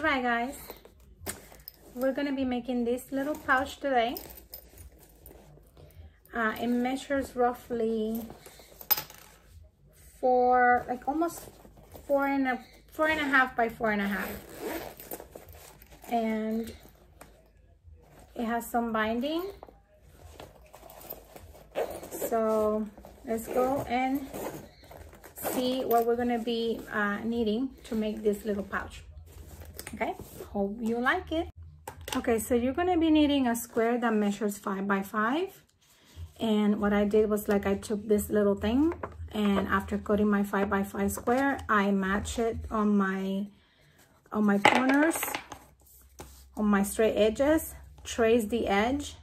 All right, guys, we're gonna be making this little pouch today. It measures roughly almost four and a half by 4.5, and it has some binding. So let's go and see what we're gonna be needing to make this little pouch. Okay, hope you like it. Okay, so you're gonna be needing a square that measures 5 by 5. And what I did was, like, I took this little thing, and after cutting my 5 by 5 square, I match it on my corners, on my straight edges, trace the edge,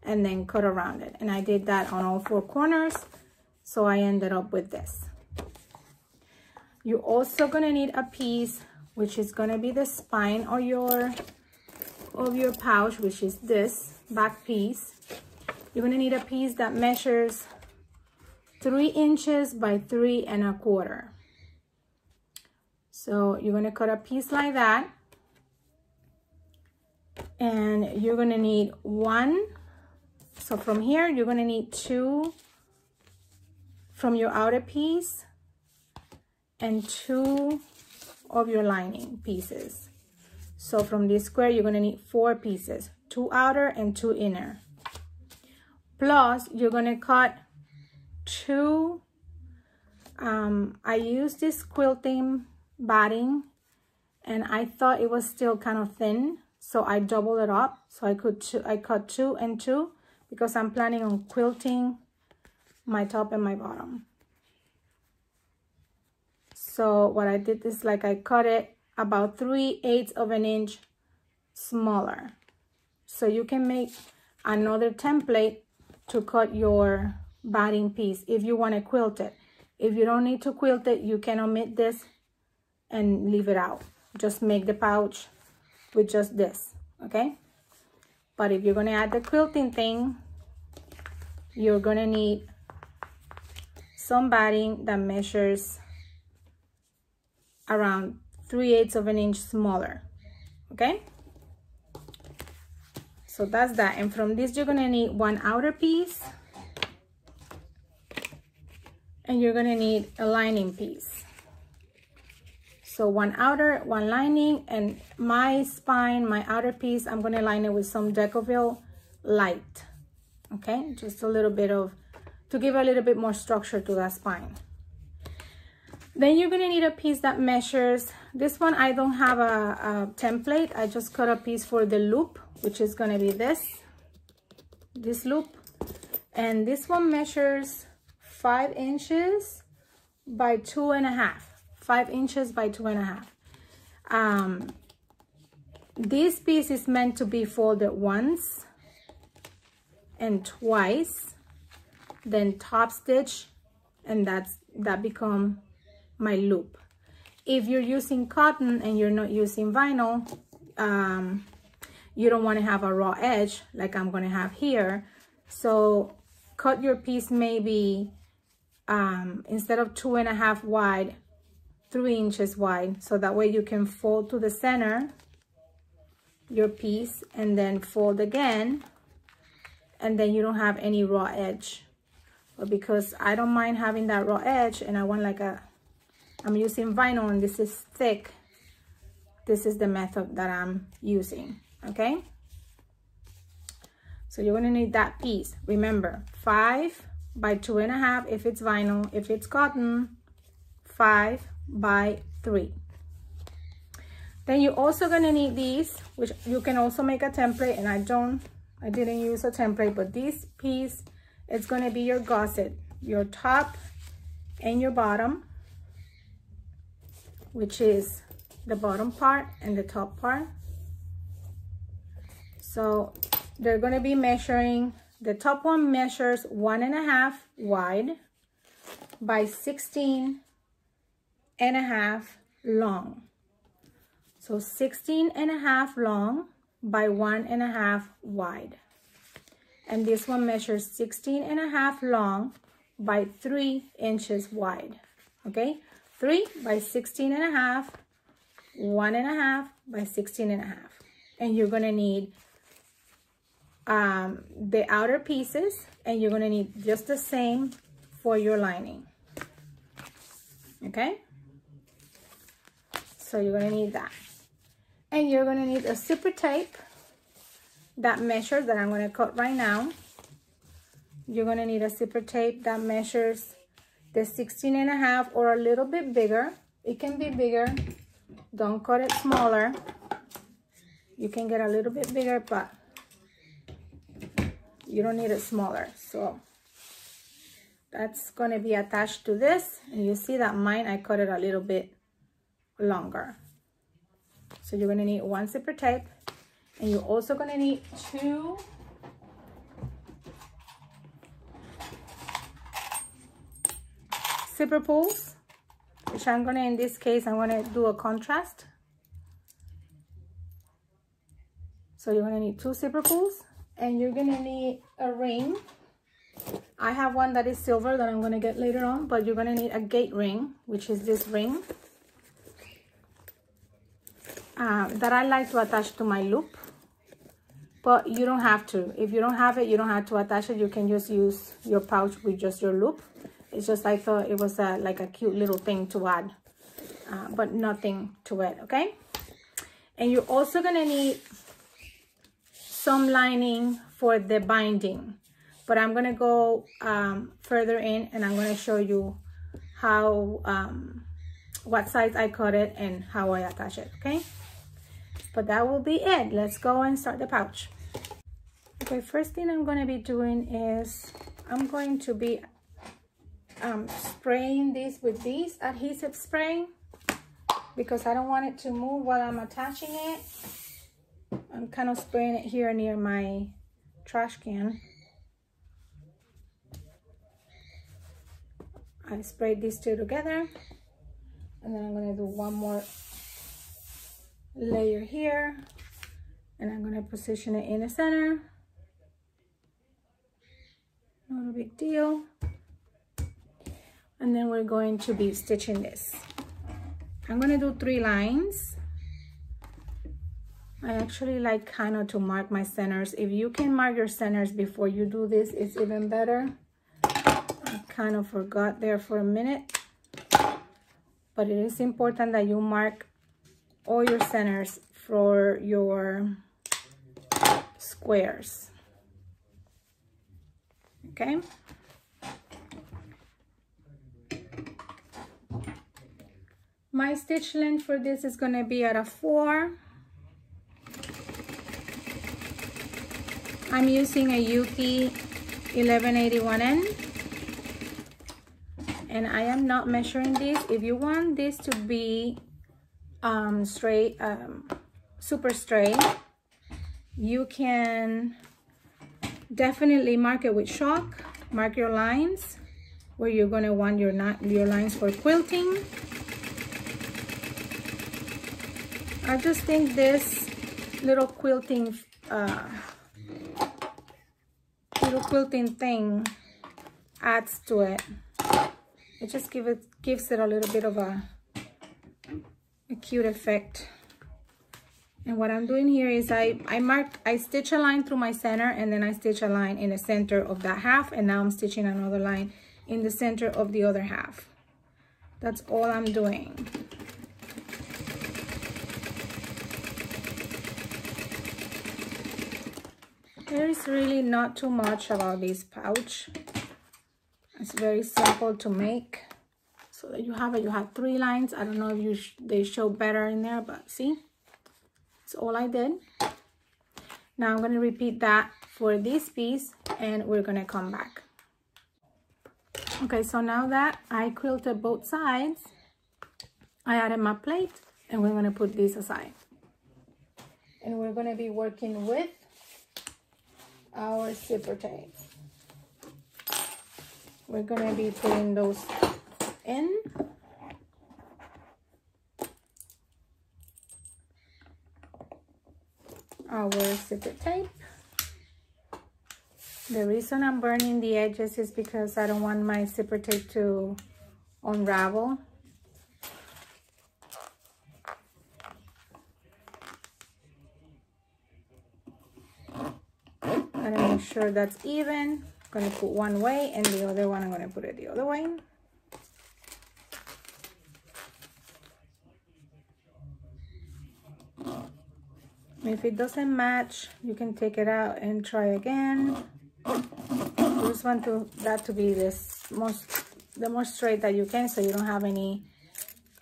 and then cut around it. And I did that on all 4 corners, so I ended up with this. You're also gonna need a piece, which is gonna be the spine of your pouch, which is this back piece. You're gonna need a piece that measures 3 inches by 3 1/4. So you're gonna cut a piece like that, and you're gonna need 1. So from here, you're gonna need 2 from your outer piece and 2 of your lining pieces. So from this square, you're gonna need 4 pieces, 2 outer and 2 inner. Plus, you're gonna cut 2, I used this quilting batting, and I thought it was still kind of thin, so I doubled it up. So I cut 2 and 2, because I'm planning on quilting my top and my bottom. So what I did is, like, I cut it about 3/8 of an inch smaller. So you can make another template to cut your batting piece if you want to quilt it. If you don't need to quilt it, you can omit this and leave it out. Just make the pouch with just this, okay? But if you're going to add the quilting thing, you're going to need some batting that measures around 3/8 of an inch smaller, okay? So that's that. And from this, you're gonna need 1 outer piece, and you're gonna need a lining piece. So 1 outer, 1 lining, and my spine, my outer piece, I'm gonna line it with some decorative light, okay? Just a little bit to give a little bit more structure to that spine. Then you're gonna need a piece that measures, this one I don't have a template, I just cut a piece for the loop, which is gonna be this loop. And this one measures 5 inches by 2.5, 5 inches by 2.5. This piece is meant to be folded once and twice, then top stitch, and that become my loop. If you're using cotton and you're not using vinyl, you don't want to have a raw edge like I'm going to have here. So cut your piece maybe instead of 2.5 wide, 3 inches wide, so that way you can fold to the center your piece and then fold again, and then you don't have any raw edge. But because I don't mind having that raw edge, and I want I'm using vinyl and this is thick, this is the method that I'm using, okay? So you're gonna need that piece. Remember, 5 by 2.5 if it's vinyl. If it's cotton, 5 by 3. Then you're also gonna need these, which you can also make a template, and I didn't use a template, but this piece, it's gonna be your gusset, your top and your bottom, which is the bottom part and the top part. So they're going to be measuring, the top one measures 1.5 wide by 16.5 long. So 16.5 long by 1.5 wide. And this one measures 16.5 long by 3 inches wide, okay? 3 by 16.5, 1.5 by 16.5. And you're gonna need the outer pieces, and you're gonna need just the same for your lining. Okay, so you're gonna need that, and you're gonna need a zipper tape that measures, that I'm gonna cut right now. You're gonna need a zipper tape that measures the 16.5 or a little bit bigger. It can be bigger, don't cut it smaller. You can get a little bit bigger, but you don't need it smaller. So that's gonna be attached to this, and you see that mine, I cut it a little bit longer. So you're gonna need one zipper tape, and you're also gonna need 2 zipper pulls, which I'm gonna, in this case, I'm gonna do a contrast. So you're gonna need 2 zipper pulls, and you're gonna need a ring. I have one that is silver that I'm gonna get later on, but you're gonna need a gate ring, which is this ring that I like to attach to my loop, but you don't have to. If you don't have it, you don't have to attach it. You can just use your pouch with just your loop. It's just, I thought it was like a cute little thing to add, but nothing to it, okay? And you're also gonna need some lining for the binding, but I'm gonna go further in, and I'm gonna show you how, what size I cut it and how I attach it, okay? But that will be it. Let's go and start the pouch. Okay, first thing I'm gonna be doing is I'm going to be spraying this with this adhesive spray, because I don't want it to move while I'm attaching it. I'm kind of spraying it here near my trash can. I sprayed these two together, and then I'm going to do one more layer here, and I'm going to position it in the center. Not a big deal. And then we're going to be stitching this. I'm going to do 3 lines. I actually like kind of to mark my centers. If you can mark your centers before you do this, it's even better. I kind of forgot there for a minute, but it is important that you mark all your centers for your squares. Okay. My stitch length for this is going to be at a 4. I'm using a Yuki 1181N, and I am not measuring this. If you want this to be straight, super straight, you can definitely mark it with chalk. Mark your lines where you're going to want your lines for quilting. I just think this little quilting thing adds to it. It just gives it a little bit of a cute effect. And what I'm doing here is I stitch a line through my center, and then I stitch a line in the center of that half, and now I'm stitching another line in the center of the other half. That's all I'm doing. There is really not too much about this pouch. It's very simple to make. So that you have it, you have 3 lines. I don't know if they show better in there, but see, that's all I did. Now I'm going to repeat that for this piece, and we're going to come back. Okay, so now that I quilted both sides, I added my plate, and we're going to put this aside. And we're going to be working with our zipper tape. We're going to be putting those in. Our zipper tape. The reason I'm burning the edges is because I don't want my zipper tape to unravel. make sure that's even. I'm gonna put one way and the other one I'm gonna put it the other way. If it doesn't match, you can take it out and try again. You just want that to be the more straight that you can, so you don't have any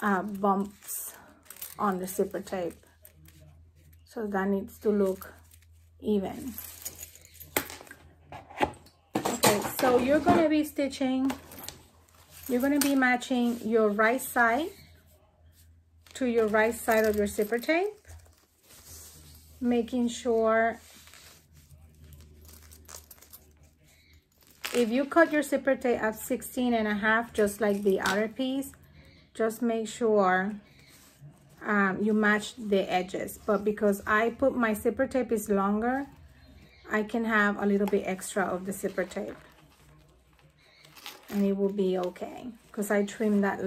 bumps on the zipper tape. So that needs to look even. Okay, so you're gonna be matching your right side to your right side of your zipper tape, making sure if you cut your zipper tape at 16.5, just like the outer piece, just make sure you match the edges. But because I put my zipper tape is longer, I can have a little bit extra of the zipper tape and it will be okay, because I trim that.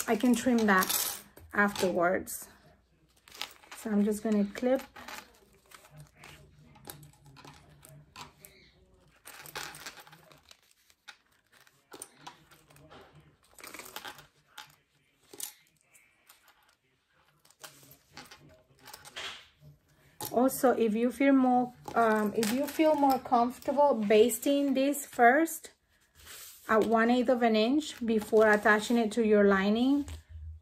I can trim that afterwards. So I'm just gonna clip. Also, if you feel more comfortable basting this first at 1/8 of an inch before attaching it to your lining,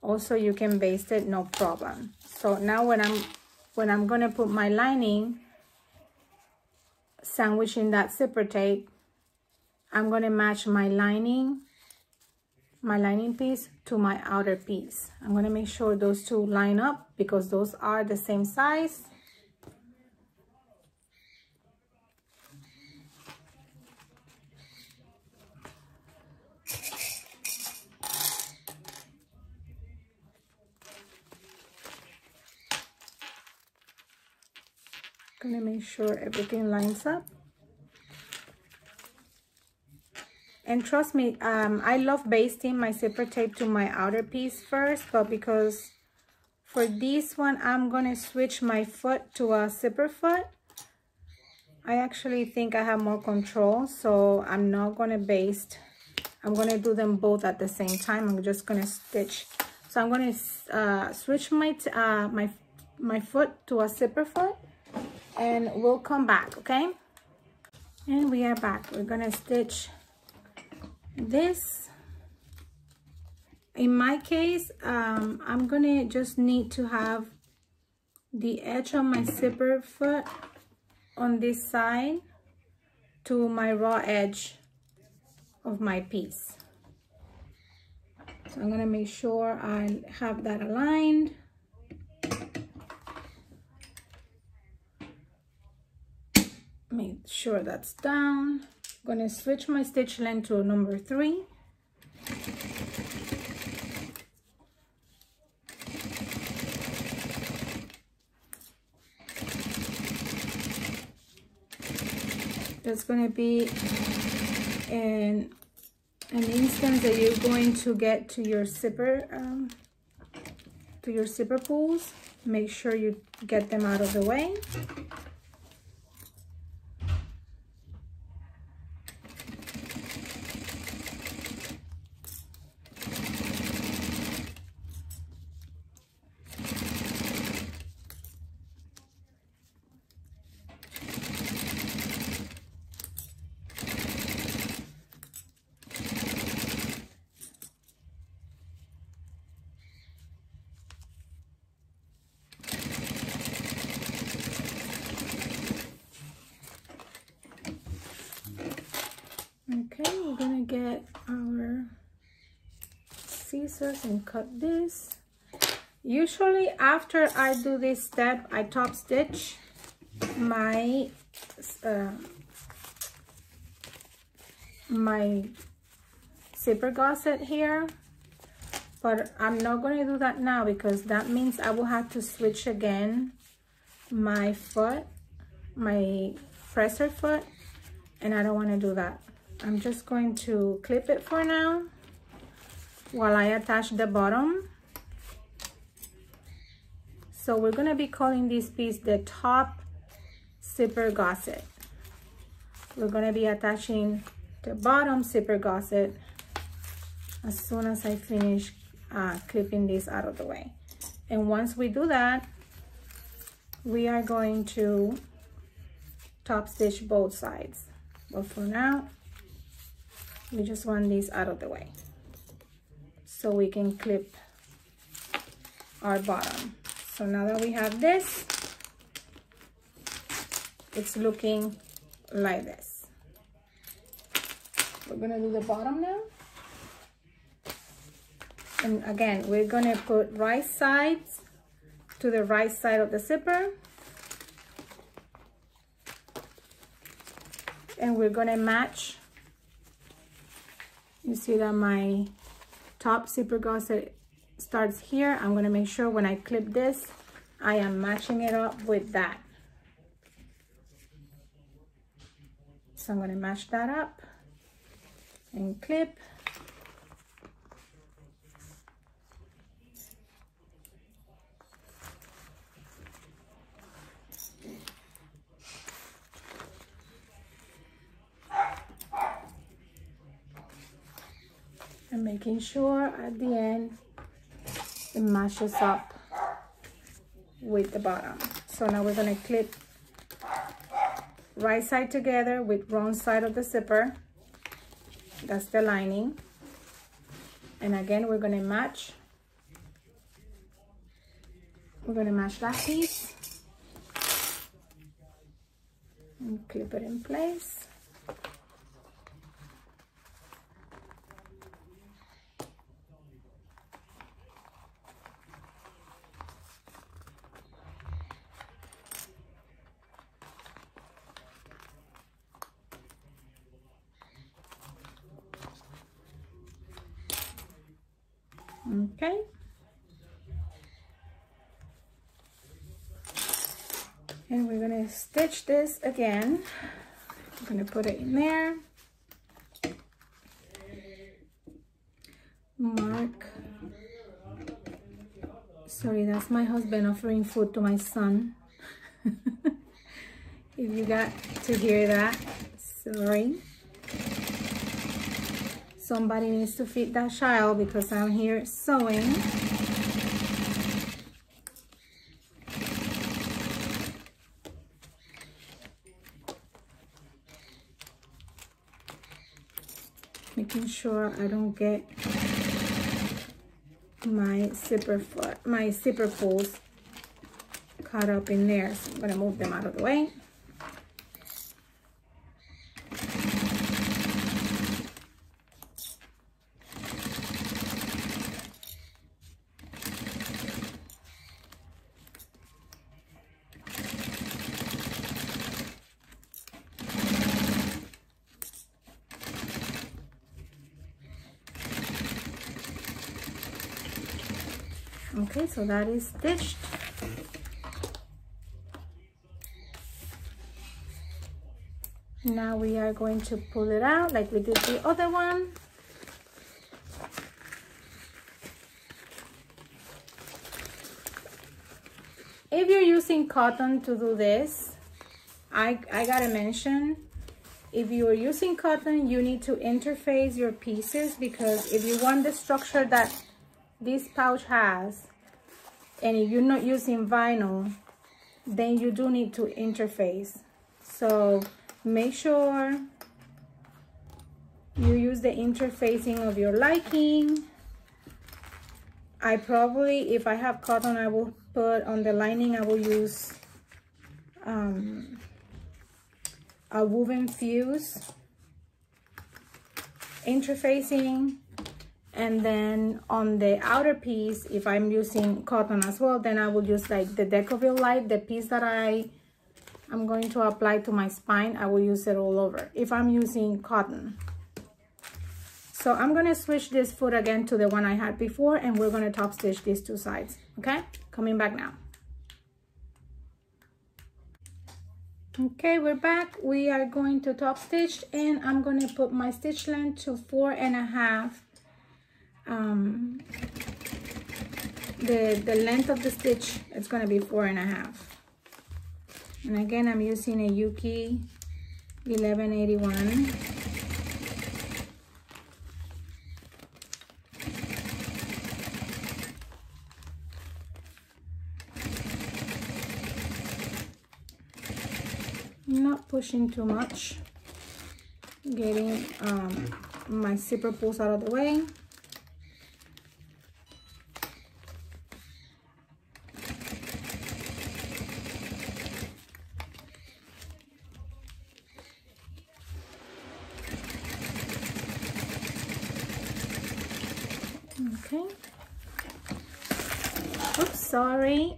also you can baste it, no problem. So now when I'm gonna put my lining, sandwiching that zipper tape, I'm gonna match my lining piece to my outer piece. I'm gonna make sure those two line up because those are the same size. Gonna make sure everything lines up. And trust me, I love basting my zipper tape to my outer piece first, but because for this one I'm gonna switch my foot to a zipper foot, I actually think I have more control, so I'm not gonna baste. I'm gonna do them both at the same time. I'm just gonna stitch. So I'm gonna switch my foot to a zipper foot, and we'll come back, okay? And we are back. We're gonna stitch this. In my case, I'm gonna just need to have the edge of my zipper foot on this side to my raw edge of my piece. So I'm gonna make sure I have that aligned. Make sure that's down. I'm gonna switch my stitch length to number 3. There's gonna be an instance that you're going to get to your zipper pulls. Make sure you get them out of the way. Okay, we're gonna get our scissors and cut this. Usually after I do this step, I top stitch my zipper gusset here, but I'm not going to do that now because that means I will have to switch again my foot, my presser foot, and I don't want to do that. I'm just going to clip it for now while I attach the bottom. So we're going to be calling this piece the top zipper gusset. we're going to be attaching the bottom zipper gusset as soon as I finish clipping this out of the way. And once we do that, we are going to top stitch both sides. But for now, we just want this out of the way so we can clip our bottom. So now that we have this, it's looking like this. We're gonna do the bottom now. And again, we're gonna put right sides to the right side of the zipper. And we're gonna match. You see that my top zipper gusset starts here. I'm gonna make sure when I clip this, I am matching it up with that. So I'm gonna match that up and clip. And making sure at the end it matches up with the bottom. So now we're gonna clip right side together with wrong side of the zipper. That's the lining. And again, we're gonna match. We're gonna match that piece and clip it in place. Okay. And we're gonna stitch this again. I'm gonna put it in there. Mark. Sorry, that's my husband offering food to my son. If you got to hear that, sorry. Somebody needs to feed that child because I'm here sewing. Making sure I don't get my zipper pulls caught up in there. So I'm gonna move them out of the way. Okay, so that is stitched. Now we are going to pull it out like we did the other one. If you're using cotton to do this, I gotta mention, if you are using cotton, you need to interface your pieces, because if you want the structure that this pouch has, and if you're not using vinyl, then you do need to interface. So make sure you use the interfacing of your liking. I probably, if I have cotton, I will put on the lining, I will use a woven fuse interfacing. And then on the outer piece, if I'm using cotton as well, then I will use like the decorative light, the piece that I'm going to apply to my spine, I will use it all over if I'm using cotton. So I'm gonna switch this foot again to the one I had before, and we're gonna top stitch these two sides, okay? Coming back now. Okay, we're back. We are going to top stitch, and I'm gonna put my stitch length to 4.5. The length of the stitch, it's going to be 4.5. And again, I'm using a Yuki 1181. Not pushing too much, getting my zipper pulls out of the way. Okay. Oops, sorry.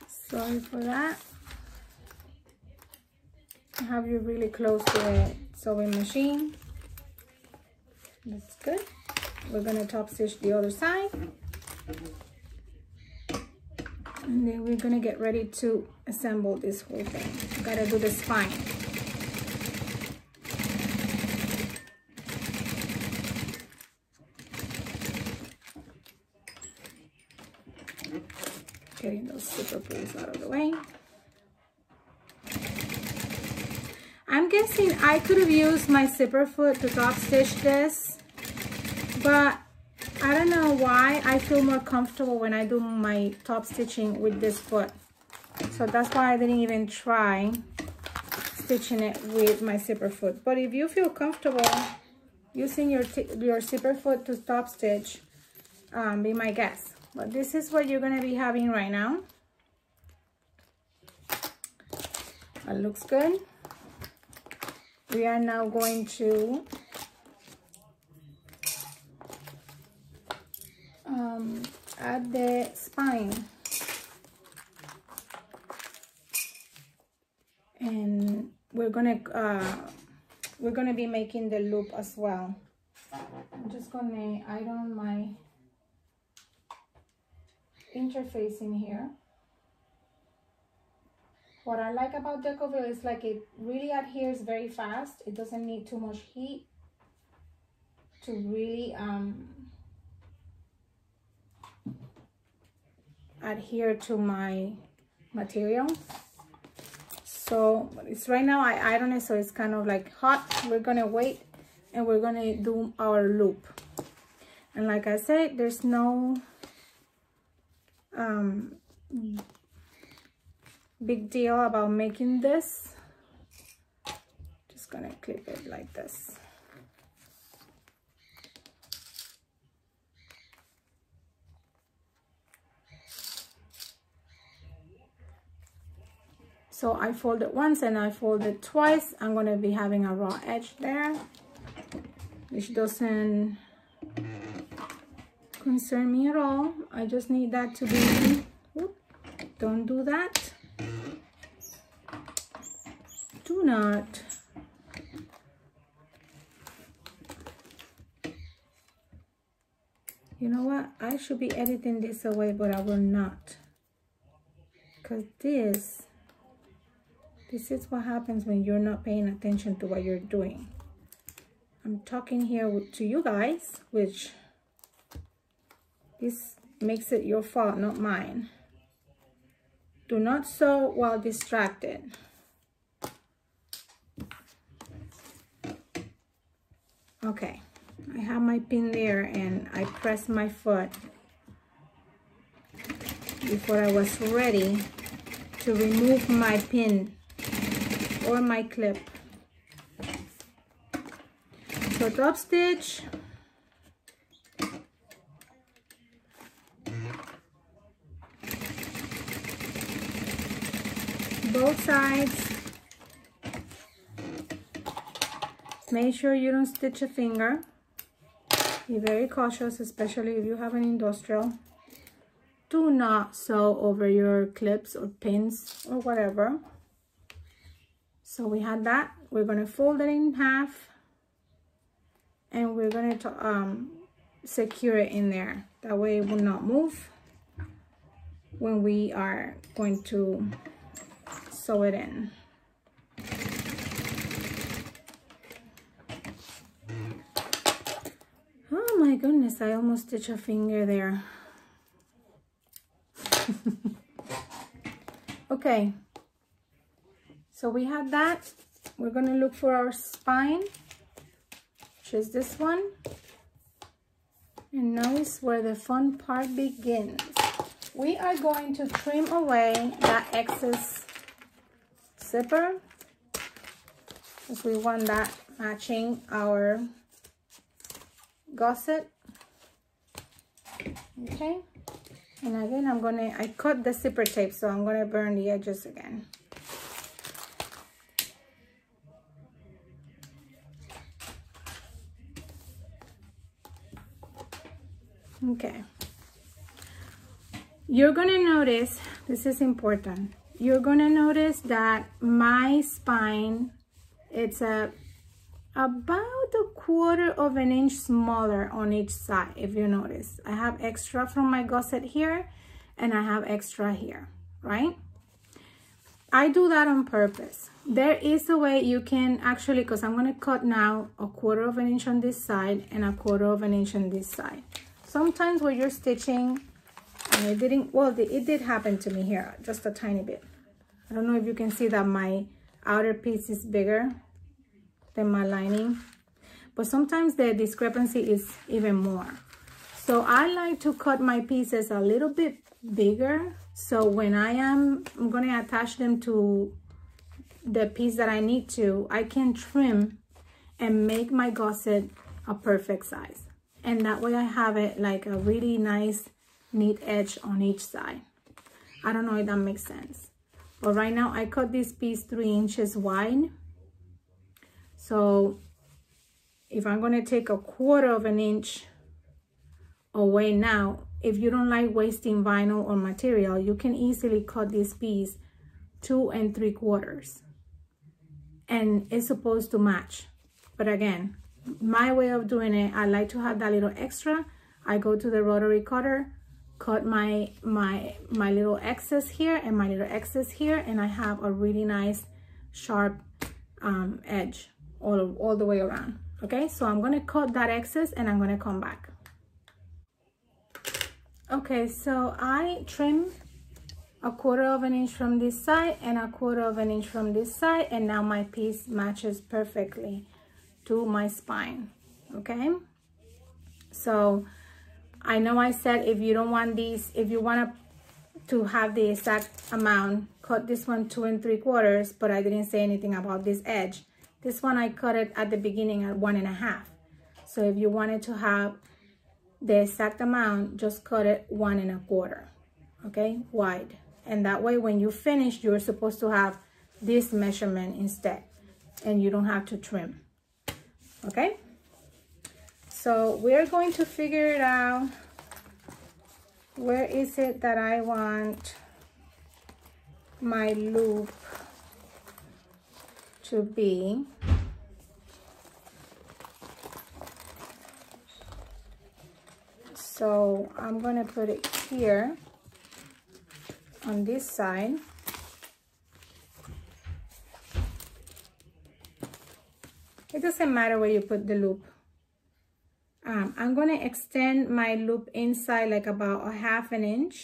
Sorry for that. Have you really close to the sewing machine. That's good. We're gonna top stitch the other side. And then we're gonna get ready to assemble this whole thing. Gotta do the spine. Getting those zipper pulls out of the way. I'm guessing I could have used my zipper foot to top stitch this, but I don't know why I feel more comfortable when I do my top stitching with this foot. So that's why I didn't even try stitching it with my zipper foot. But if you feel comfortable using your zipper foot to top stitch, be my guest. But this is what you're gonna be having right now. That looks good. We are now going to add the spine. And we're gonna be making the loop as well. I'm just gonna iron my interface in here. What I like about Decovil is like it really adheres very fast. It doesn't need too much heat to really adhere to my material. So it's right now I iron it, so it's kind of like hot. We're gonna wait and we're gonna do our loop. And like I said, there's no big deal about making this. Just gonna clip it like this. So I folded once and I folded twice. I'm gonna be having a raw edge there, which doesn't concern me at all. I just need that to be, whoop, don't do that. Do not. You know what? I should be editing this away, but I will not. Because this is what happens when you're not paying attention to what you're doing. I'm talking here to you guys, which this makes it your fault, not mine. Do not sew while distracted. Okay, I have my pin there and I pressed my foot before I was ready to remove my pin or my clip. So top stitch, both sides. Make sure you don't stitch a finger. Be very cautious, especially if you have an industrial. Do not sew over your clips or pins or whatever. So we had that. We're going to fold it in half and we're going to secure it in there. That way it will not move when we are going to sew it in. Oh my goodness, I almost stitched a finger there. Okay, So we have that. We're gonna look for our spine, which is this one. And now is where the fun part begins. We are going to trim away that excess zipper, because we want that matching our gusset. Okay, and again I cut the zipper tape, so I'm gonna burn the edges again. Okay, you're gonna notice, this is important, you're gonna notice that my spine, it's about 1/4 of an inch smaller on each side. If you notice, I have extra from my gusset here and I have extra here, right? I do that on purpose. There is a way you can actually, because I'm going to cut now 1/4 of an inch on this side and 1/4 of an inch on this side. Sometimes when you're stitching, and it didn't, well, it did happen to me here, just a tiny bit. I don't know if you can see that my outer piece is bigger than my lining, but sometimes the discrepancy is even more. So I like to cut my pieces a little bit bigger, so when I'm going to attach them to the piece that I need to, I can trim and make my gusset a perfect size, and that way I have it like a really nice neat edge on each side. I don't know if that makes sense, but right now I cut this piece 3 inches wide. So if I'm going to take 1/4 of an inch away now, if you don't like wasting vinyl or material, you can easily cut this piece 2 3/4. And it's supposed to match. But again, my way of doing it, I like to have that little extra. I go to the rotary cutter, cut my little excess here and my little excess here, and I have a really nice sharp edge all the way around. Okay, so I'm going to cut that excess and I'm going to come back. Okay, so I trim 1/4 of an inch from this side and 1/4 of an inch from this side, and now my piece matches perfectly to my spine. Okay, so I know I said if you don't want these, if you want to have the exact amount, cut this one 2 3/4, but I didn't say anything about this edge. This one I cut it at the beginning at 1 1/2. So if you wanted to have the exact amount, just cut it 1 1/4, okay, wide. And that way when you finish, you're supposed to have this measurement instead, and you don't have to trim. Okay, so we're going to figure it out. Where is it that I want my loop to be? So I'm going to put it here on this side. It doesn't matter where you put the loop. I'm going to extend my loop inside like about 1/2 inch.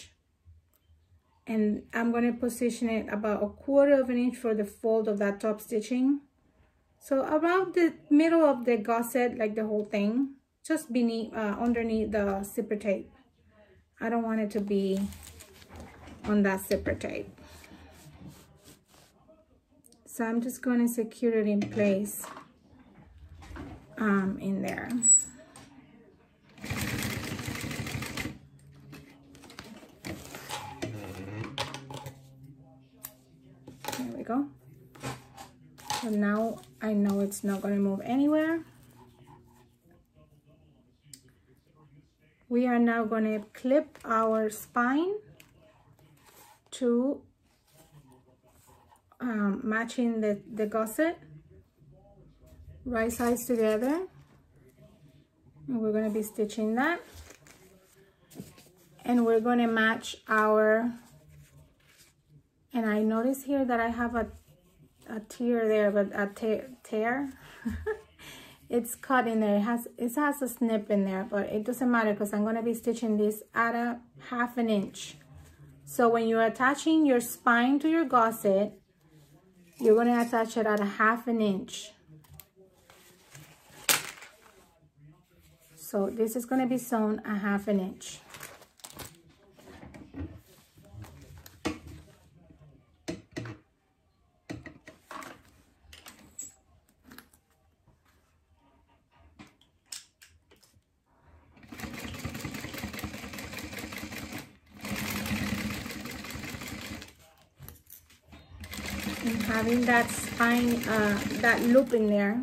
And I'm going to position it about 1/4 of an inch for the fold of that top stitching. So around the middle of the gusset, like the whole thing, just beneath, underneath the zipper tape. I don't want it to be on that zipper tape. So I'm just going to secure it in place in there. There we go. So now I know it's not going to move anywhere. We are now going to clip our spine to matching the gusset, right sides together, and we're going to be stitching that, and we're going to match our, and I notice here that I have a tear there, but a tear it's cut in there. It has a snip in there, but it doesn't matter because I'm going to be stitching this at 1/2 inch. So when you're attaching your spine to your gusset, you're going to attach it at 1/2 inch. So this is going to be sewn 1/2 inch. And having that spine, that loop in there,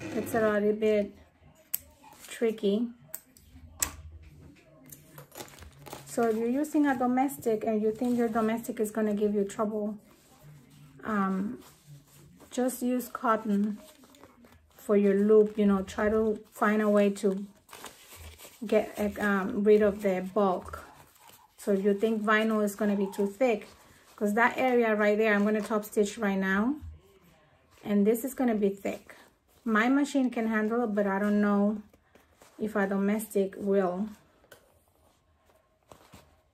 it's a little bit tricky. So if you're using a domestic and you think your domestic is going to give you trouble, just use cotton for your loop. You know, try to find a way to get rid of the bulk. So if you think vinyl is going to be too thick, because that area right there, I'm going to top stitch right now, and this is going to be thick. My machine can handle it, but I don't know if a domestic will.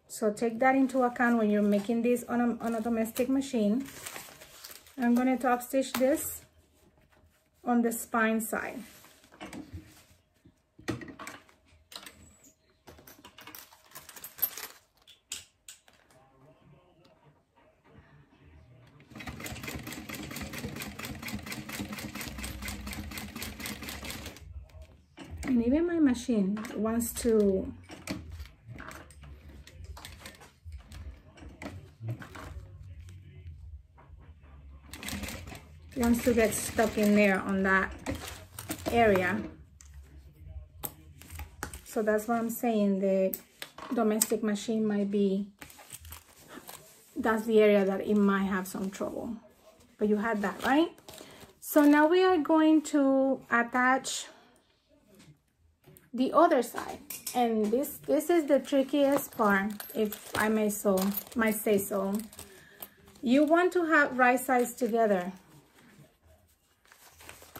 So take that into account when you're making this on a domestic machine. I'm going to top stitch this on the spine side. And even my machine wants to get stuck in there on that area. So that's what I'm saying. The domestic machine might be, that's the area that it might have some trouble. But you had that, right? So now we are going to attach the other side, and this is the trickiest part, if I might say so. You want to have right sides together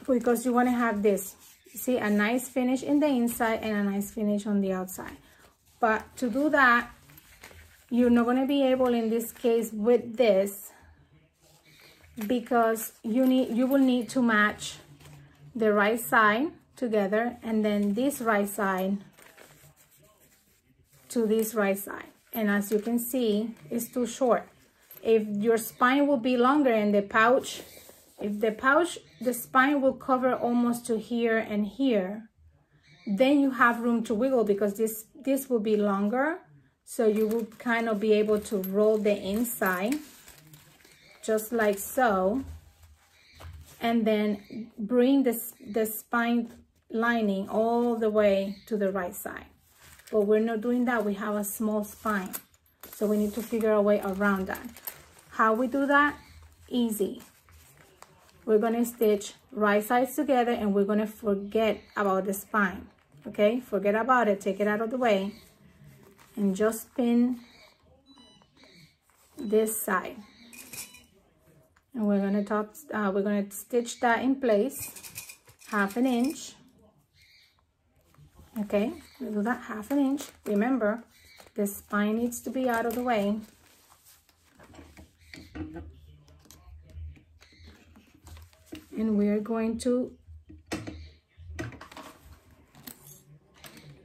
because you want to have this, see, a nice finish in the inside and a nice finish on the outside. But to do that, you're not going to be able in this case with this, because you will need to match the right side together and then this right side to this right side. And as you can see, it's too short. If your spine will be longer and the pouch, the spine will cover almost to here and here, then you have room to wiggle, because this will be longer, so you will kind of be able to roll the inside just like so, and then bring the spine lining all the way to the right side. But we're not doing that. We have a small spine, so we need to figure a way around that. How we do that? Easy. We're going to stitch right sides together, and we're going to forget about the spine. Okay, forget about it, take it out of the way, and just pin this side. And we're going to stitch that in place 1/2 inch. Okay, we'll do that 1/2 inch. Remember, the spine needs to be out of the way. And we're going to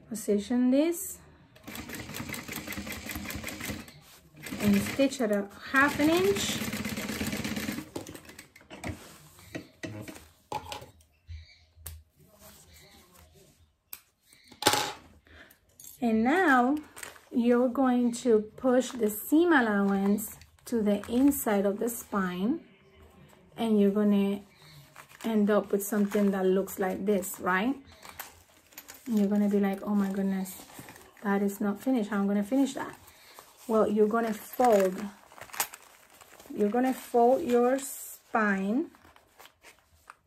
position this and stitch at 1/2 inch. And now you're going to push the seam allowance to the inside of the spine, and you're going to end up with something that looks like this, right? And you're going to be like, oh my goodness, that is not finished. How am I going to finish that? Well, you're going to fold. You're going to fold your spine.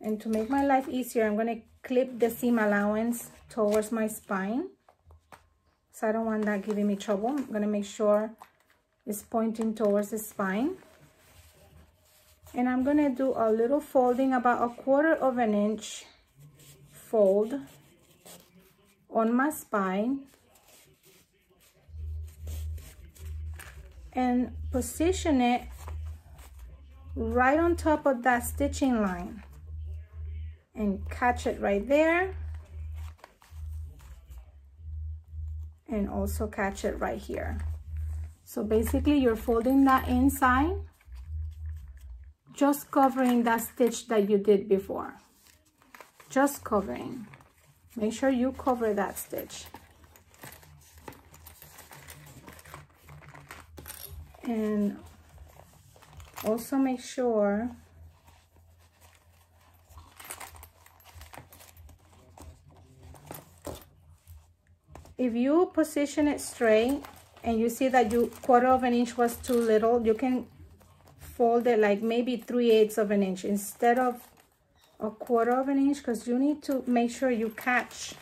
And to make my life easier, I'm going to clip the seam allowance towards my spine. So I don't want that giving me trouble. I'm going to make sure it's pointing towards the spine. And I'm going to do a little folding, about 1/4 inch fold on my spine, and position it right on top of that stitching line and catch it right there, and also catch it right here. So basically you're folding that inside, just covering that stitch that you did before, just covering. Make sure you cover that stitch. And also make sure if you position it straight and you see that you 1/4 of an inch was too little, you can fold it like maybe 3/8 of an inch instead of a 1/4 of an inch, because you need to make sure you catch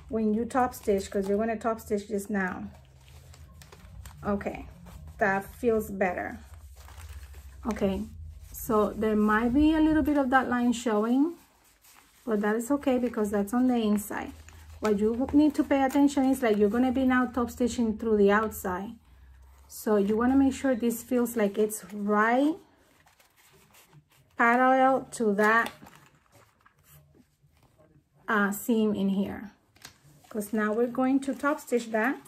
when you top stitch, because you're going to top stitch this now. Okay, that feels better. Okay, so there might be a little bit of that line showing, but that is okay because that's on the inside. What you need to pay attention is like you're going to be now top stitching through the outside. So you want to make sure this feels like it's right parallel to that seam in here, because now we're going to top stitch that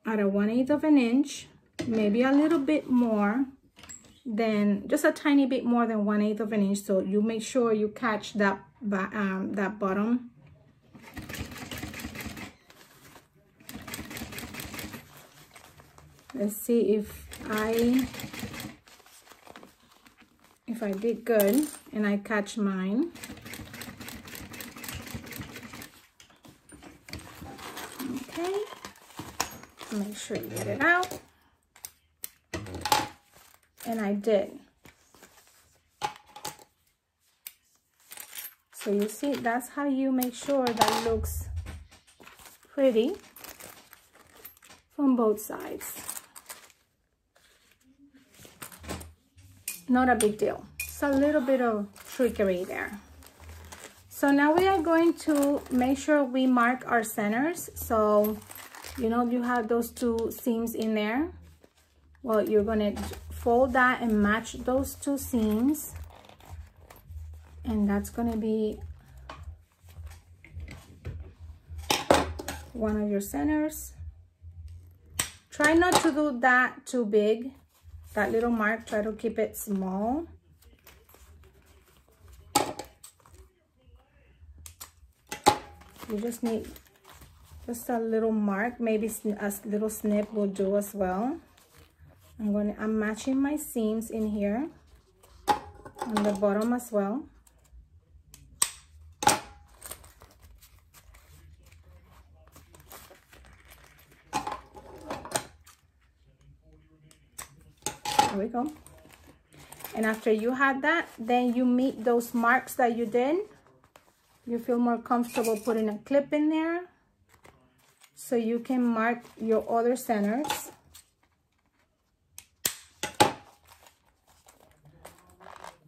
at a 1/8 of an inch, maybe a little bit more than, just a tiny bit more than 1/8 of an inch. So you make sure you catch that that bottom. Let's see if I did good and I catch mine. Okay, make sure you get it out. And I did. So you see, that's how you make sure that it looks pretty from both sides. Not a big deal. It's a little bit of trickery there. So now we are going to make sure we mark our centers. So, you know, you have those 2 seams in there. Well, you're going to fold that and match those 2 seams. And that's going to be one of your centers. Try not to do that too big. That little mark, try to keep it small. You just need just a little mark, maybe a little snip will do as well. I'm matching my seams in here on the bottom as well. There we go. And after you had that, then you meet those marks that you did. You feel more comfortable putting a clip in there so you can mark your other centers.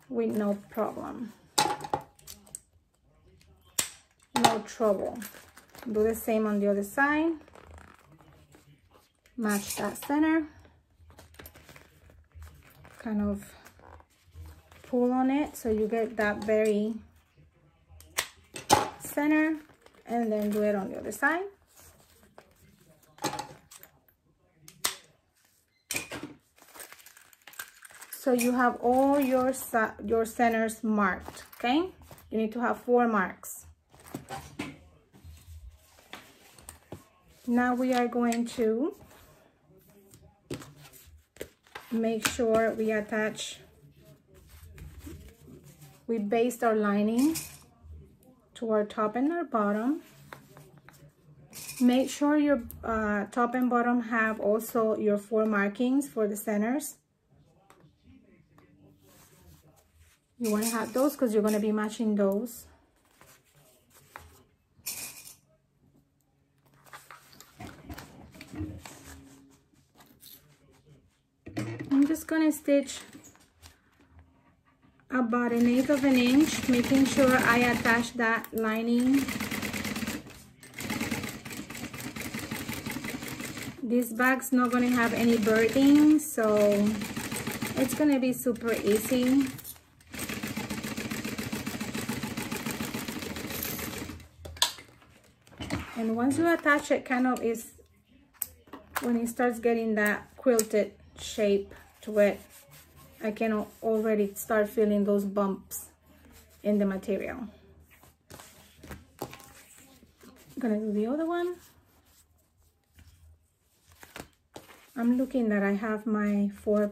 With no problem. No trouble. Do the same on the other side. Match that center. Kind of pull on it so you get that very center, and then do it on the other side. So you have all your centers marked, okay? You need to have 4 marks. Now we are going to make sure we baste our lining to our top and our bottom. Make sure your top and bottom have also your 4 markings for the centers. You want to have those because you're going to be matching those. I'm just going to stitch about 1/8 of an inch, making sure I attach that lining This bag's not gonna have any birding, so it's gonna be super easy. And once you attach it, kind of is when it starts getting that quilted shape to it, I can already start feeling those bumps in the material. I'm gonna do the other one. I'm looking that I have my 4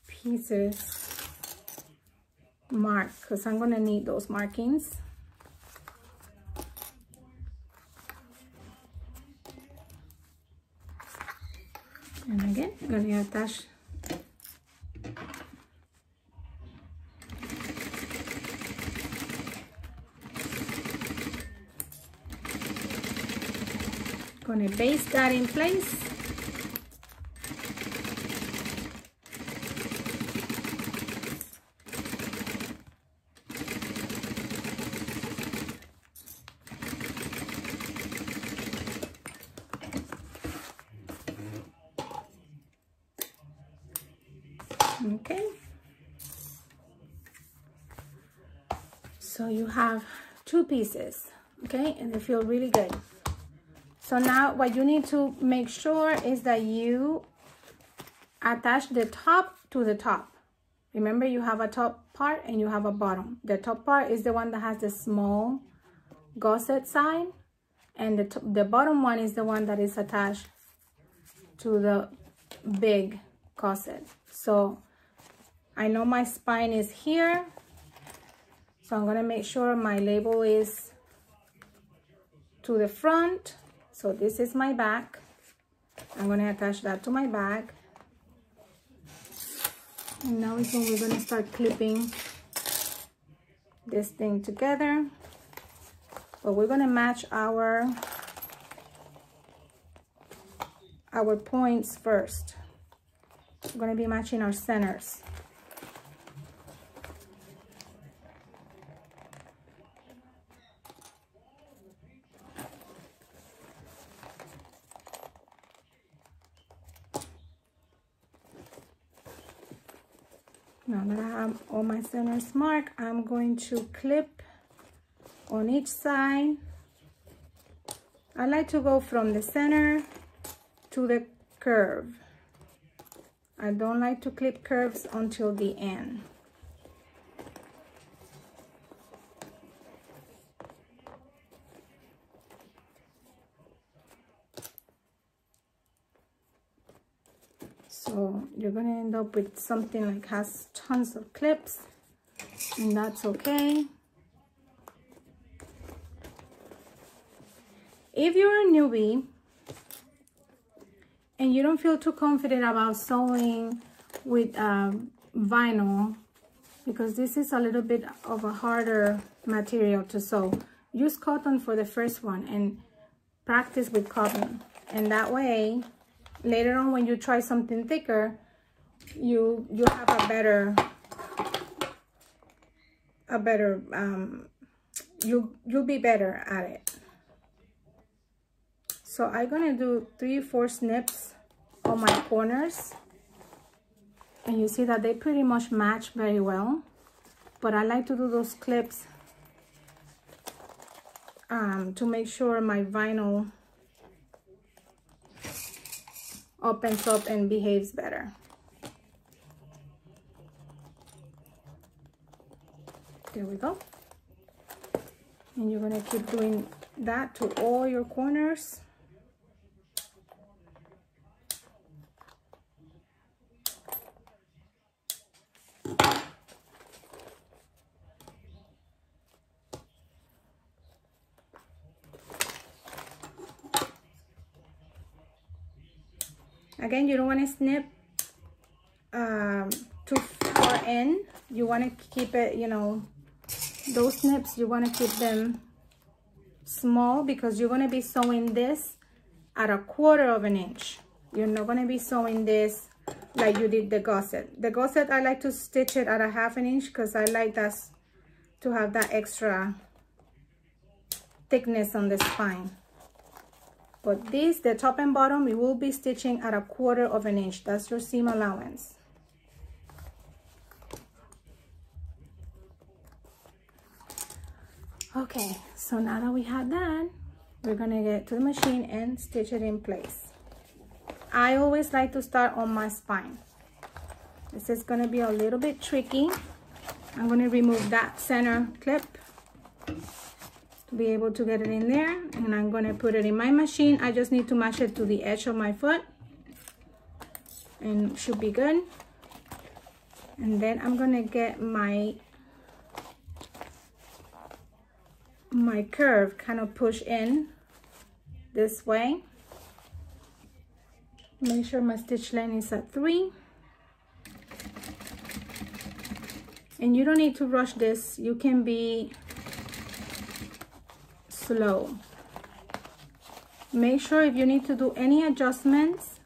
pieces marked because I'm gonna need those markings. And again, I'm gonna attach gonna baste that in place. Okay, so you have 2 pieces, okay, and they feel really good. So now what you need to make sure is that you attach the top to the top. Remember, you have a top part and you have a bottom. The top part is the one that has the small gusset side, and the bottom one is the one that is attached to the big gusset. So I know my spine is here, so I'm gonna make sure my label is to the front. So this is my back. I'm gonna attach that to my bag. And now is when we're gonna start clipping this thing together. But we're gonna match our points first. We're gonna be matching our centers. Now that I have all my centers marked, I'm going to clip on each side. I like to go from the center to the curve. I don't like to clip curves until the end. So you're gonna end up with something like has tons of clips, and that's okay. If you're a newbie and you don't feel too confident about sewing with vinyl, because this is a little bit of a harder material to sew, use cotton for the first one and practice with cotton. And that way, later on when you try something thicker, you have a better you'll be better at it. So I'm gonna do 3/4 snips on my corners, and you see that they pretty much match very well. But I like to do those clips to make sure my vinyl opens up and behaves better. There we go. And you're gonna keep doing that to all your corners. Again, you don't want to snip too far in. You want to keep it, you know, those snips, you want to keep them small, because you're going to be sewing this at 1/4 inch. You're not going to be sewing this like you did the gusset. The gusset, I like to stitch it at 1/2 inch because I like that to have that extra thickness on the spine. But this, the top and bottom, we will be stitching at 1/4 of an inch. That's your seam allowance. Okay, so now that we have that, we're gonna get to the machine and stitch it in place. I always like to start on my spine. This is gonna be a little bit tricky. I'm gonna remove that center clip to be able to get it in there, and I'm gonna put it in my machine. I just need to match it to the edge of my foot and should be good. And then I'm gonna get my curve kind of push in this way. Make sure my stitch length is at 3. And you don't need to rush this. You can be slow. Make sure if you need to do any adjustments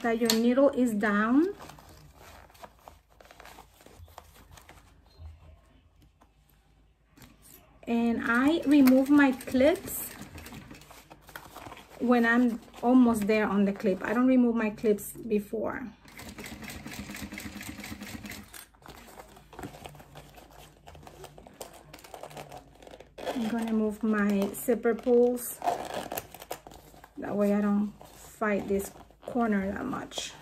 that your needle is down. And I remove my clips when I'm almost there on the clip. I don't remove my clips before. I'm gonna move my zipper pulls. That way I don't fight this corner that much.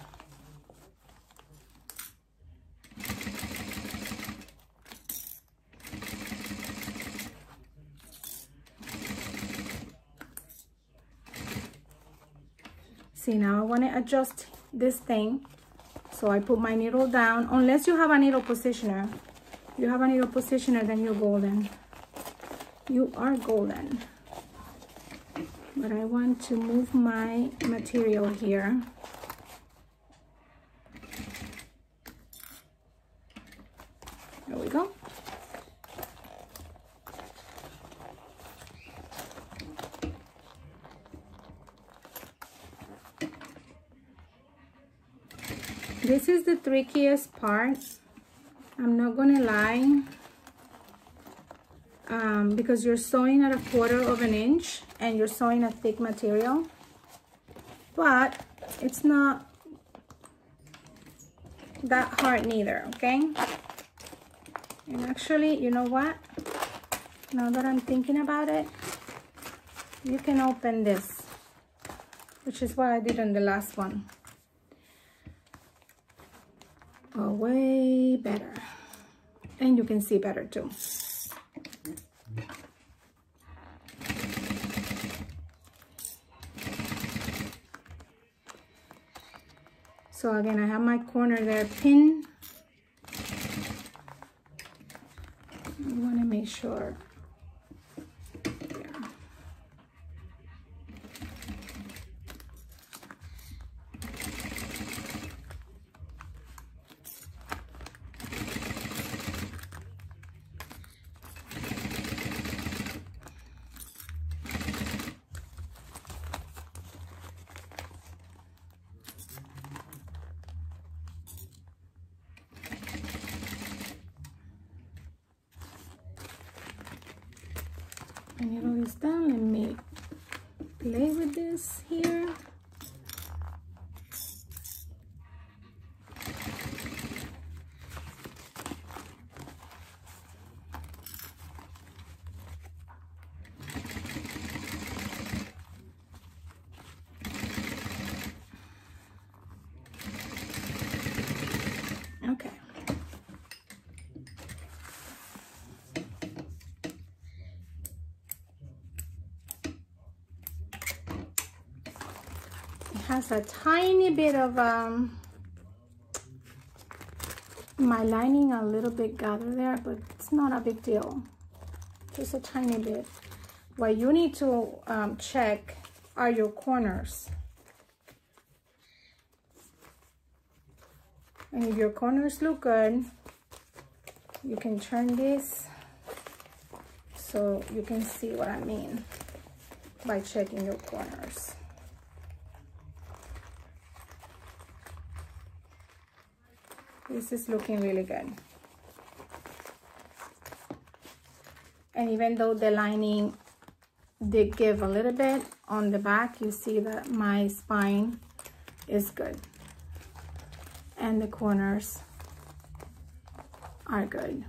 See, now I want to adjust this thing, so I put my needle down. Unless you have a needle positioner, if you have a needle positioner, then you're golden. You are golden. But I want to move my material here. There we go. This is the trickiest part. I'm not gonna lie, because you're sewing at 1/4 of an inch and you're sewing a thick material, but it's not that hard neither, okay? And actually, you know what? Now that I'm thinking about it, you can open this, which is what I did on the last one. Oh, way better. And you can see better too. So again, I have my corner there pinned. I want to make sure. My needle is down. Let me play with this here. Okay. Has a tiny bit of my lining a little bit gathered there, but it's not a big deal, just a tiny bit. What you need to check are your corners, and if your corners look good, you can turn this so you can see what I mean by checking your corners. This is looking really good. And even though the lining did give a little bit on the back. You see that my spine is good and the corners are good,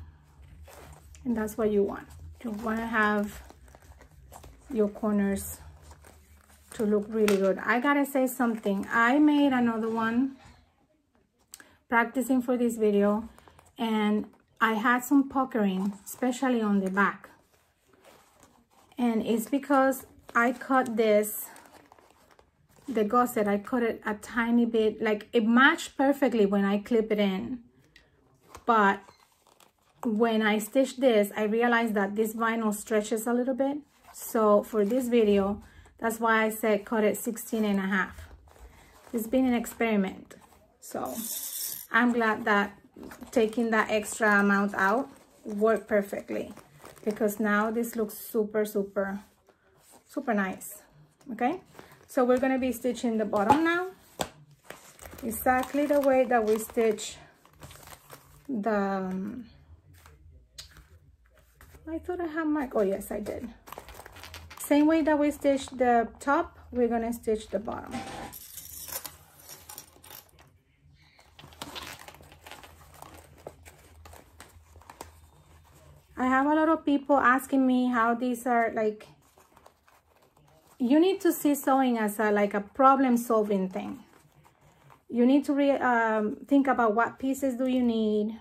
and that's what you want. You want to have your corners to look really good. I gotta say something. I made another one practicing for this video, and I had some puckering, especially on the back, and it's because I cut this, the gusset, I cut it a tiny bit, like it matched perfectly when I clip it in, but when I stitch this, I realized that this vinyl stretches a little bit. So for this video, that's why I said cut it 16.5. It's been an experiment. So I'm glad that taking that extra amount out worked perfectly, because now this looks super, super, super nice. Okay, so we're gonna be stitching the bottom now, exactly the way that we stitch the, I thought I had my, oh yes, I did. Same way that we stitched the top, we're gonna stitch the bottom. I have a lot of people asking me how these are, like, you need to see sewing as a, like a problem solving thing. You need to think about what pieces do you need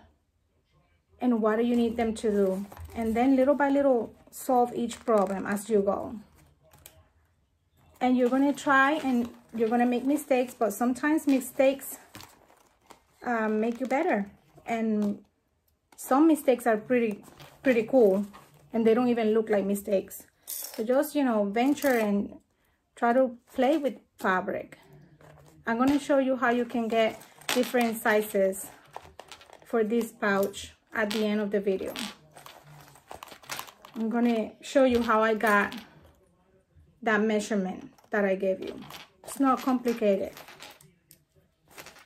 and what do you need them to do, and then little by little solve each problem as you go. And you're going to try and you're going to make mistakes, but sometimes mistakes make you better, and some mistakes are pretty cool and they don't even look like mistakes. So just, you know, venture and try to play with fabric. I'm going to show you how you can get different sizes for this pouch at the end of the video. I'm going to show you how I got that measurement that I gave you. It's not complicated.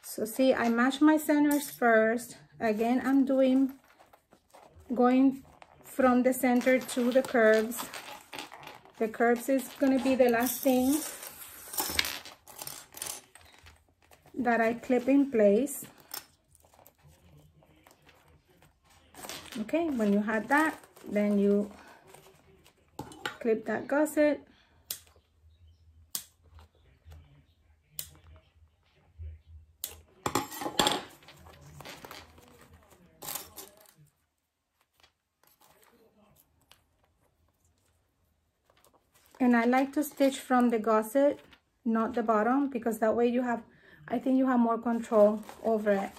So see, I match my centers first. Again, I'm going from the center to the curves. The curves is going to be the last thing that I clip in place. Okay, when you had that, then you clip that gusset. And I like to stitch from the gusset, not the bottom, because that way you have, I think you have more control over it.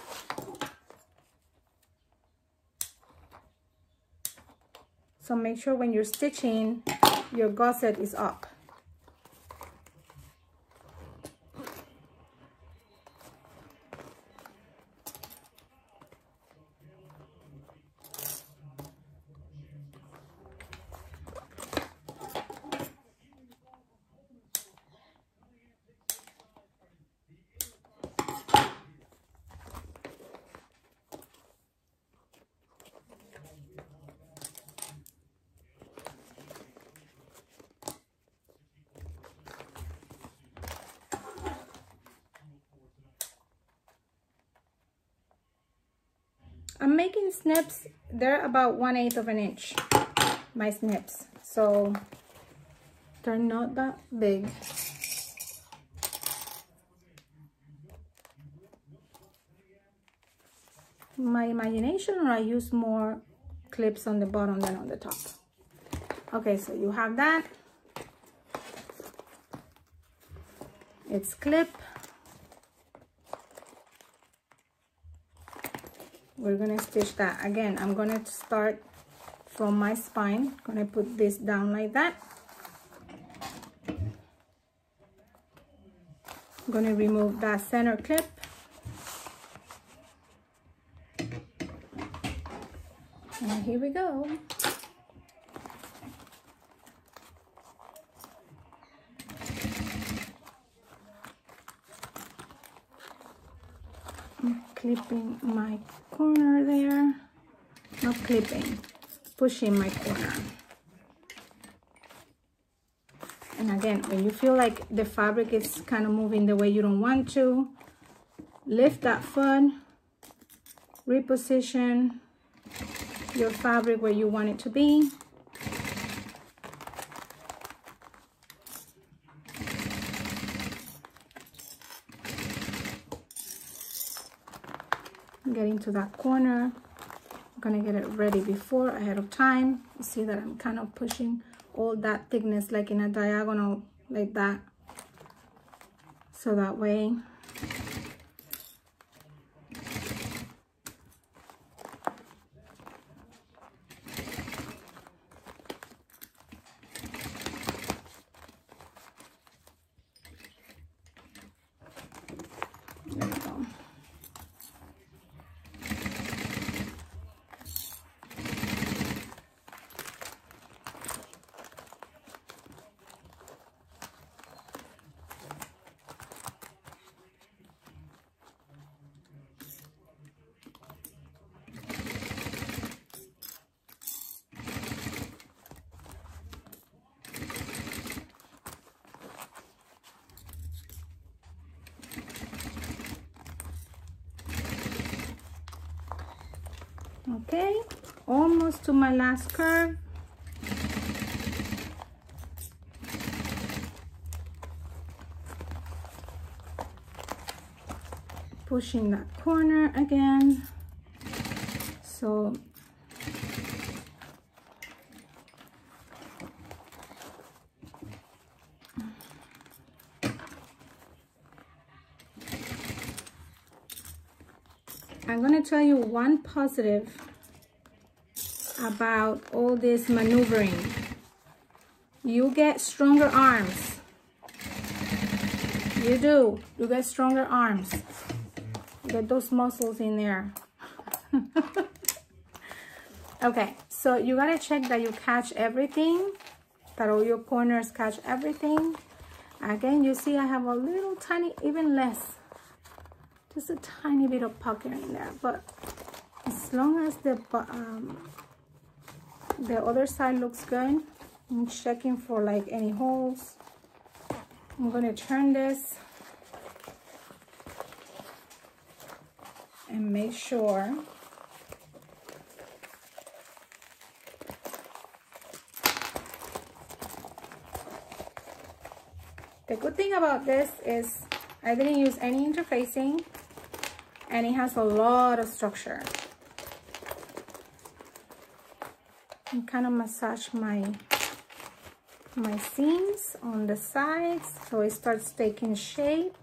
So make sure when you're stitching, your gusset is up. I'm making snips, they're about 1/8 of an inch, my snips, so they're not that big. My imagination, or I use more clips on the bottom than on the top. Okay, so you have that. It's clip. We're gonna stitch that. Again, I'm gonna start from my spine. Gonna put this down like that. I'm gonna remove that center clip. And here we go. I'm clipping my corner there. Not clipping, pushing my corner. Again, when you feel like the fabric is kind of moving the way you don't want to, lift that foot, reposition your fabric where you want it to be. Getting to that corner, I'm gonna get it ready ahead of time. You see that I'm kind of pushing all that thickness like in a diagonal like that, so that way there we go. Okay, almost to my last curve. Pushing that corner again. So I'm going to tell you one positive about all this maneuvering. You get stronger arms. You do. You get stronger arms. You get those muscles in there. Okay, so you got to check that you catch everything, that all your corners catch everything. Again, you see I have a little tiny, even less, just a tiny bit of pocket in there, but as long as the other side looks good, I'm checking for like any holes. I'm going to turn this and make sure the good thing about this is I didn't use any interfacing, and it has a lot of structure. And kind of massage my seams on the sides so it starts taking shape.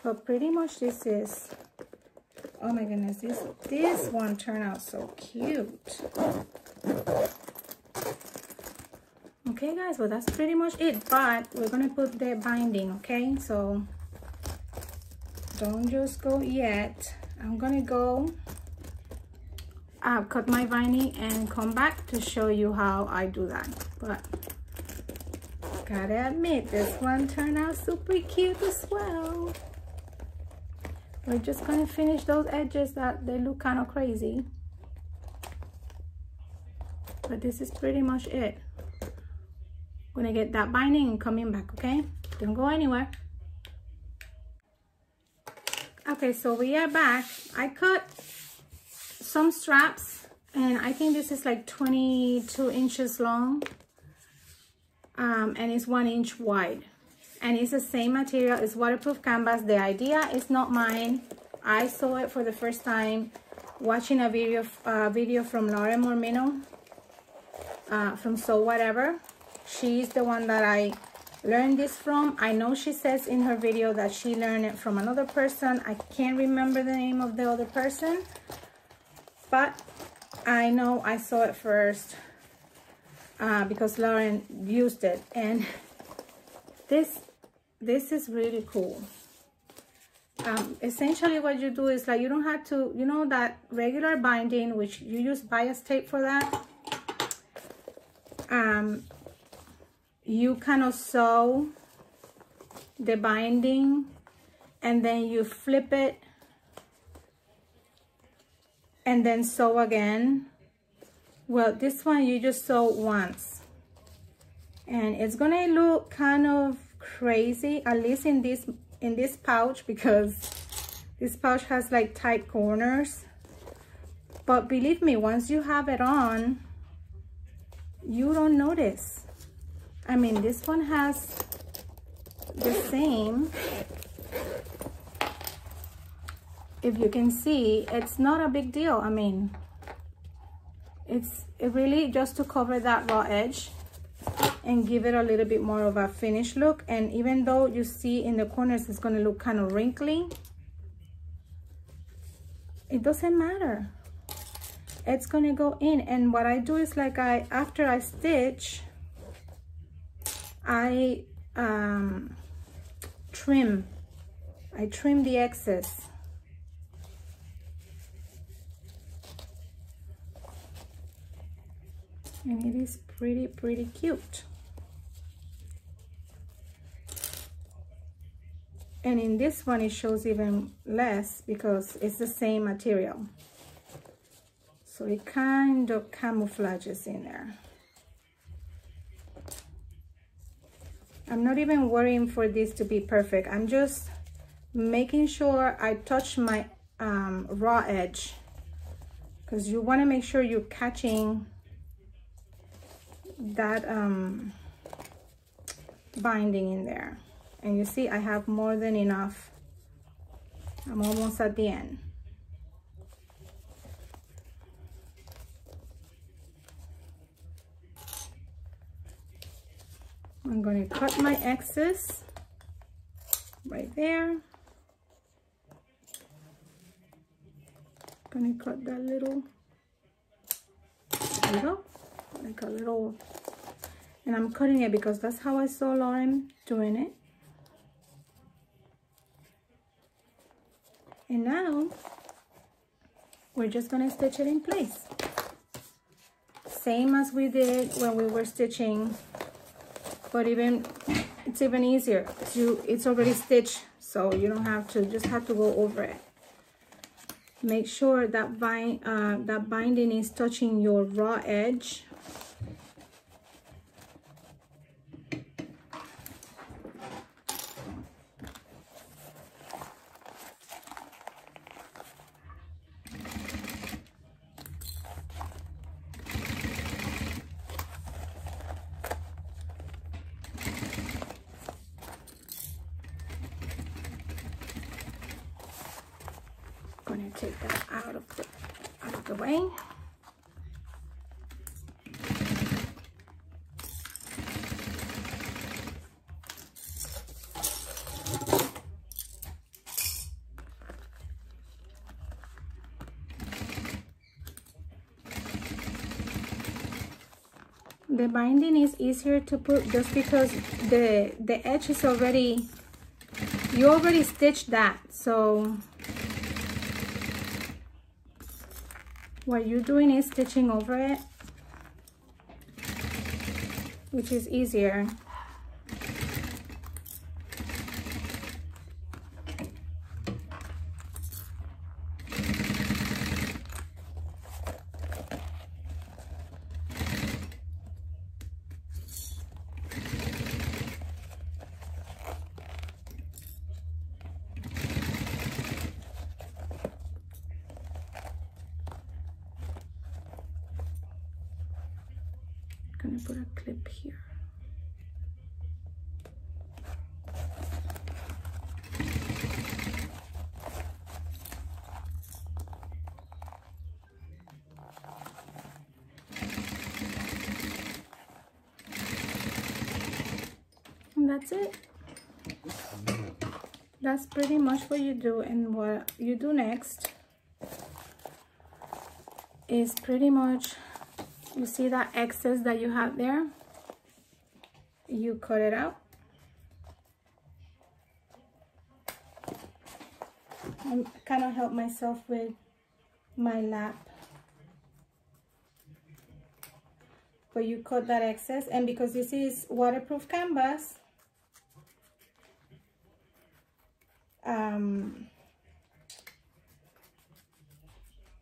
But pretty much this is, oh my goodness, this one turned out so cute. Okay guys, well that's pretty much it, but we're gonna put the binding, okay? So don't just go yet. I'm gonna go cut my binding and come back to show you how I do that. But gotta admit, this one turned out super cute as well. We're just gonna finish those edges that they look kind of crazy, but this is pretty much it. Gonna get that binding and coming back, okay? Don't go anywhere. Okay, so we are back. I cut some straps, and I think this is like 22 inches long, and it's 1 inch wide, and it's the same material. It's waterproof canvas. The idea is not mine. I saw it for the first time watching a video from Lauren Mormino from Sew Whatever. She's the one that I learned this from. I know she says in her video that she learned it from another person. I can't remember the name of the other person, but I know I saw it first because Lauren used it, and this is really cool. Essentially what you do is, like, you don't have to, you know, that regular binding, which you use bias tape for that, you kind of sew the binding and then you flip it and then sew again. Well, this one you just sew once, and it's gonna look kind of crazy, at least in this pouch, because this pouch has like tight corners. But believe me, once you have it on, you don't notice. I mean, this one has the same. If you can see, it's not a big deal. I mean, it's really just to cover that raw edge and give it a little bit more of a finished look. And even though you see in the corners it's going to look kind of wrinkly, it doesn't matter. It's going to go in. And what I do is, like, after I stitch, I trim the excess. And it is pretty cute. And in this one it shows even less because it's the same material, so it kind of camouflages in there. I'm not even worrying for this to be perfect. I'm just making sure I touch my raw edge, because you want to make sure you're catching that binding in there. And you see I have more than enough. I'm almost at the end. I'm going to cut my excess right there. Going to cut that little, there you go, like a little, and I'm cutting it because that's how I saw Lauren doing it. And now we're just going to stitch it in place, same as we did when we were stitching, but it's even easier. It's already stitched, so you don't have to, just have to go over it. Make sure that binding is touching your raw edge. Going to take that out of the way. The binding is easier to put just because the edge is already, you already stitched that, so what you're doing is stitching over it, which is easier. I'm gonna put a clip here. And that's it. That's pretty much what you do. And what you do next is pretty much, you see that excess that you have there? You cut it out. I kind of help myself with my lap. But you cut that excess, and because this is waterproof canvas,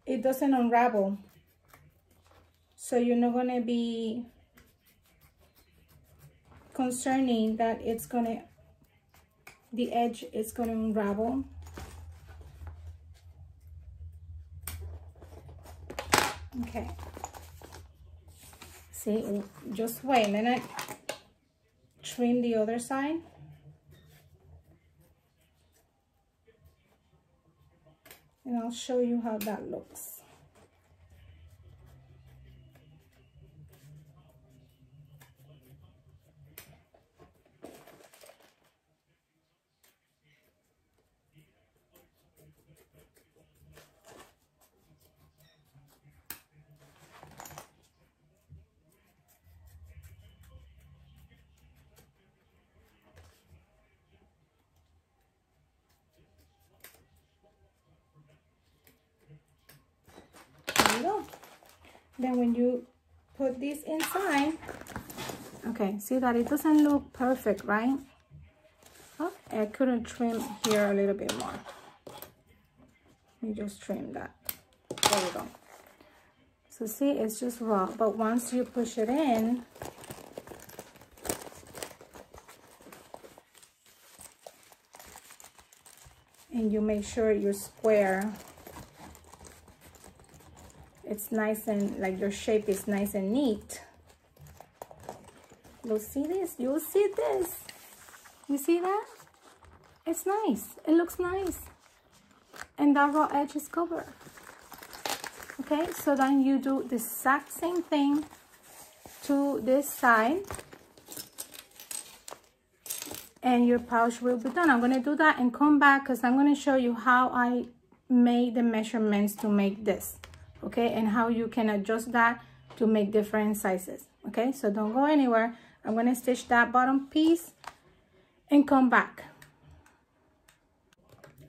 it doesn't unravel. So you're not gonna be concerning that the edge is gonna unravel. Okay. See, just wait a minute. Trim the other side. And I'll show you how that looks. Then when you put this inside, okay, see that it doesn't look perfect, right? Oh, I couldn't trim here a little bit more. Let me just trim that. There we go. So see, it's just raw, but once you push it in, and you make sure you're square, it's nice and like your shape is nice and neat. You'll see this, you'll see this. You see that? It's nice, it looks nice. And that raw edge is covered. Okay, so then you do the exact same thing to this side. And your pouch will be done. I'm gonna do that and come back because I'm gonna show you how I made the measurements to make this. Okay, and how you can adjust that to make different sizes. Okay, so don't go anywhere. I'm gonna stitch that bottom piece and come back.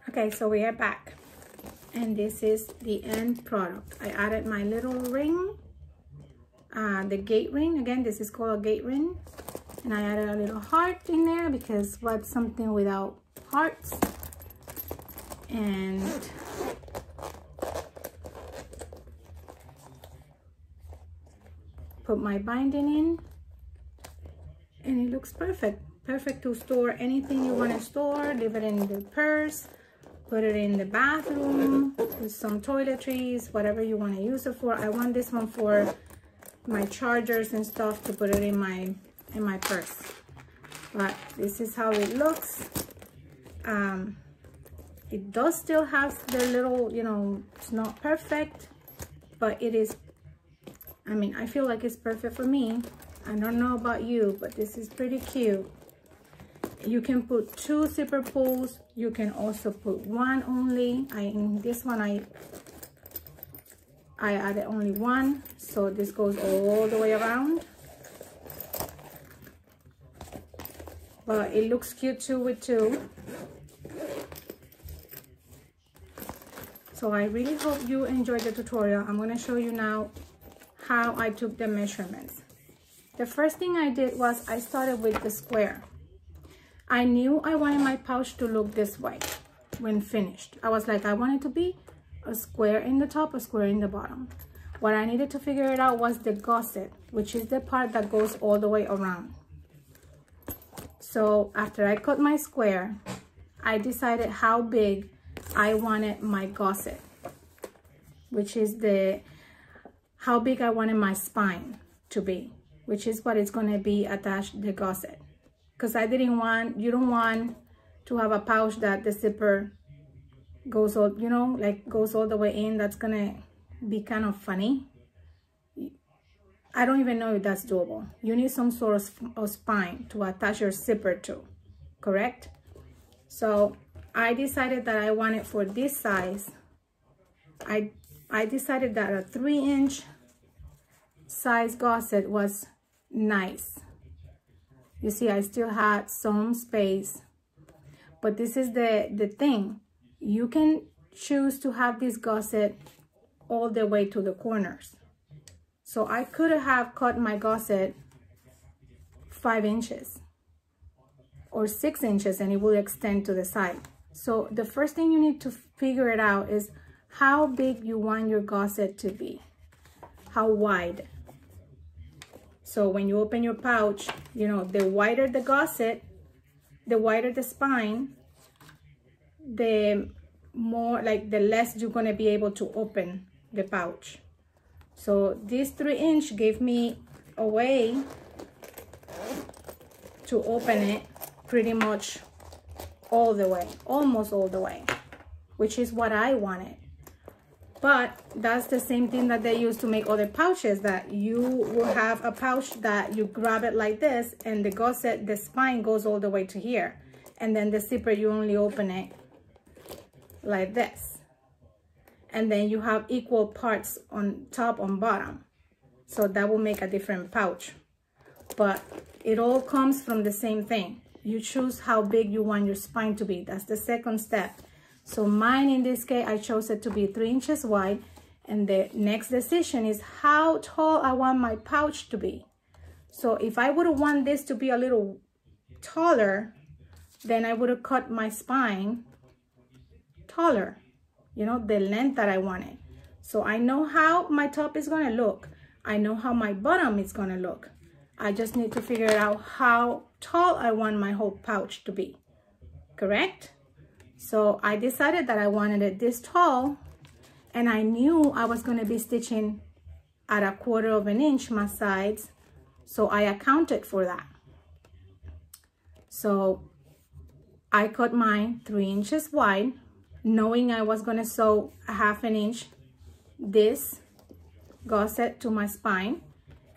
Okay, so we are back, and this is the end product. I added my little ring, the gate ring. Again, this is called a gate ring, and I added a little heart in there because what's something without hearts? And put my binding in, and it looks perfect. Perfect to store anything you want to store. Leave it in the purse, put it in the bathroom with some toiletries, whatever you want to use it for. I want this one for my chargers and stuff, to put it in my purse. But this is how it looks. It does still have the little, you know, it's not perfect, but it is, I mean, I feel like it's perfect for me. I don't know about you, but this is pretty cute. You can put 2 zipper pulls. You can also put 1 only. In this one, I added only 1. So this goes all the way around. But it looks cute too with 2. So I really hope you enjoyed the tutorial. I'm gonna show you now how I took the measurements. The first thing I did was I started with the square. I knew I wanted my pouch to look this way when finished. I was like, I want it to be a square in the top, a square in the bottom. What I needed to figure it out was the gusset, which is the part that goes all the way around. So after I cut my square, I decided how big I wanted my gusset, which is how big I wanted my spine to be, which is what it's going to be attached to the gusset. Because you don't want to have a pouch that the zipper goes all, you know, like goes all the way in. That's going to be kind of funny. I don't even know if that's doable. You need some sort of spine to attach your zipper to, correct? So I decided that I wanted for this size, I decided that a 3-inch size gusset was nice. You see, I still had some space, but this is the thing. You can choose to have this gusset all the way to the corners. So I could have cut my gusset 5 inches or 6 inches and it will extend to the side. So the first thing you need to figure it out is how big you want your gusset to be, how wide. So when you open your pouch, you know, the wider the gusset, the wider the spine, the more, like, the less you're going to be able to open the pouch. So this 3-inch gave me a way to open it pretty much all the way, almost all the way, which is what I wanted. But that's the same thing that they use to make other pouches, that you will have a pouch that you grab it like this, and the gusset, the spine goes all the way to here. And then the zipper, you only open it like this. And then you have equal parts on top and bottom. So that will make a different pouch. But it all comes from the same thing. You choose how big you want your spine to be. That's the second step. So mine, in this case, I chose it to be 3 inches wide. And the next decision is how tall I want my pouch to be. So if I would have wanted this to be a little taller, then I would have cut my spine taller, you know, the length that I wanted. So I know how my top is going to look. I know how my bottom is going to look. I just need to figure out how tall I want my whole pouch to be. Correct? So I decided that I wanted it this tall, and I knew I was going to be stitching at 1/4 inch my sides. So I accounted for that. So I cut mine 3 inches wide, knowing I was going to sew 1/2 inch this gusset to my spine,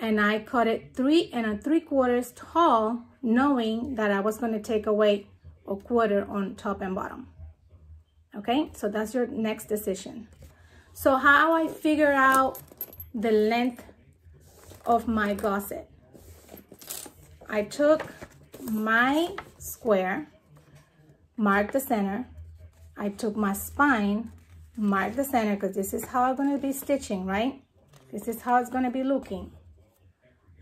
and I cut it 3 3/4 tall, knowing that I was going to take away 1/4 on top and bottom. Okay, so that's your next decision. So how I figure out the length of my gusset? I took my square, marked the center. I took my spine, marked the center, because this is how I'm going to be stitching, right? This is how it's going to be looking.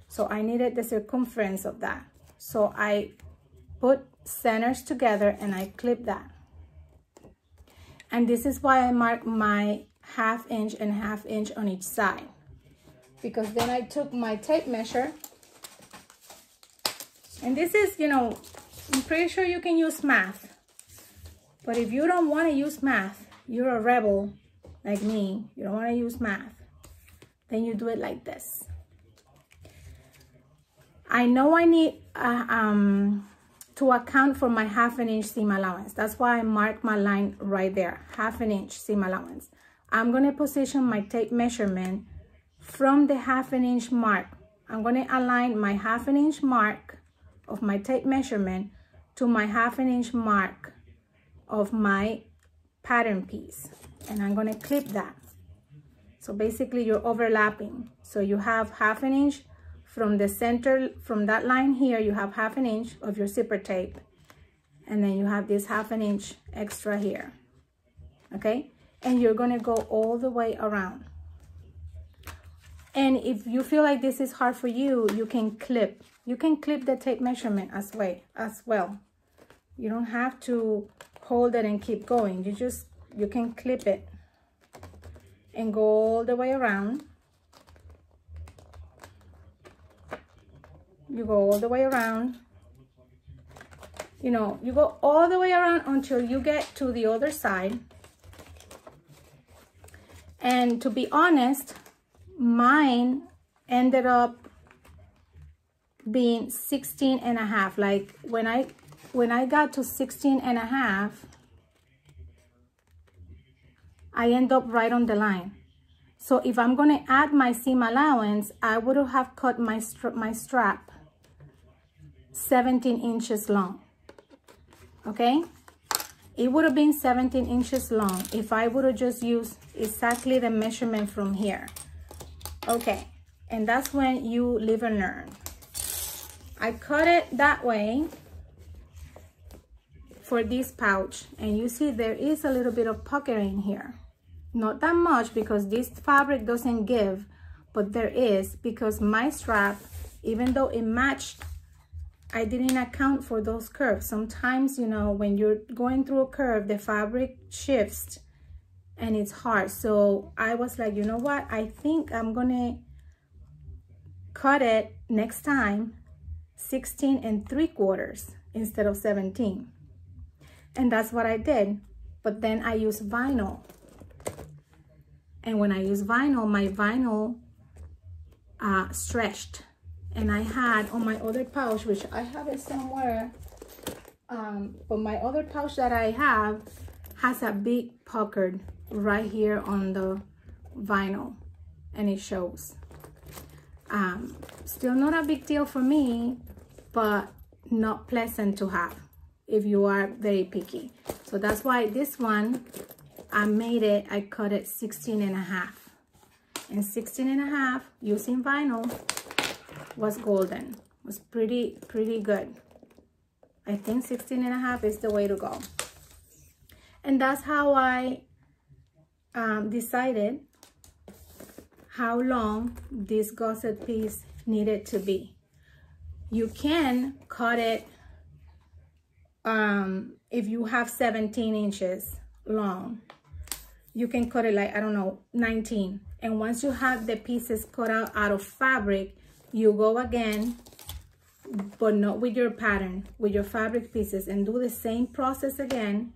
So I needed the circumference of that. So I put centers together and I clip that. And this is why I mark my 1/2 inch and 1/2 inch on each side. Because then I took my tape measure. And this is, you know, I'm pretty sure you can use math. But if you don't want to use math, you're a rebel like me, you don't want to use math, then you do it like this. I know I need to account for my 1/2 inch seam allowance. That's why I marked my line right there, 1/2 inch seam allowance. I'm going to position my tape measurement from the 1/2 inch mark. I'm going to align my 1/2 inch mark of my tape measurement to my 1/2 inch mark of my pattern piece, and I'm going to clip that. So basically you're overlapping. So you have 1/2 inch from the center, from that line here, you have 1/2 inch of your zipper tape, and then you have this 1/2 inch extra here. Okay, and you're going to go all the way around. And if you feel like this is hard for you, you can clip the tape measurement as well. You don't have to hold it and keep going. You can clip it and go all the way around. You go all the way around. You know, you go all the way around until you get to the other side. And to be honest, mine ended up being 16.5. Like when I got to 16.5, I end up right on the line. So if I'm going to add my seam allowance, I would have cut my strap 17 inches long. Okay, it would have been 17 inches long if I would have just used exactly the measurement from here. Okay, and that's when you live and learn. I cut it that way for this pouch, and you see there is a little bit of puckering here. Not that much because this fabric doesn't give, but there is, because my strap, even though it matched, I didn't account for those curves. Sometimes, you know, when you're going through a curve, the fabric shifts and it's hard. So I was like, you know what? I think I'm gonna cut it next time 16 3/4 instead of 17. And that's what I did. But then I used vinyl. And when I used vinyl, my vinyl stretched. And I had on my other pouch, which I have it somewhere, but my other pouch that I have has a big pucker right here on the vinyl, and it shows. Still not a big deal for me, but not pleasant to have if you are very picky. So that's why this one, I cut it 16 1/2. And 16 1/2 using vinyl was golden. Was pretty good. I think 16 1/2 is the way to go. And that's how I decided how long this gusset piece needed to be. You can cut it if you have 17 inches long. You can cut it like, I don't know, 19. And once you have the pieces cut out of fabric, you go again, but not with your pattern, with your fabric pieces, and do the same process again,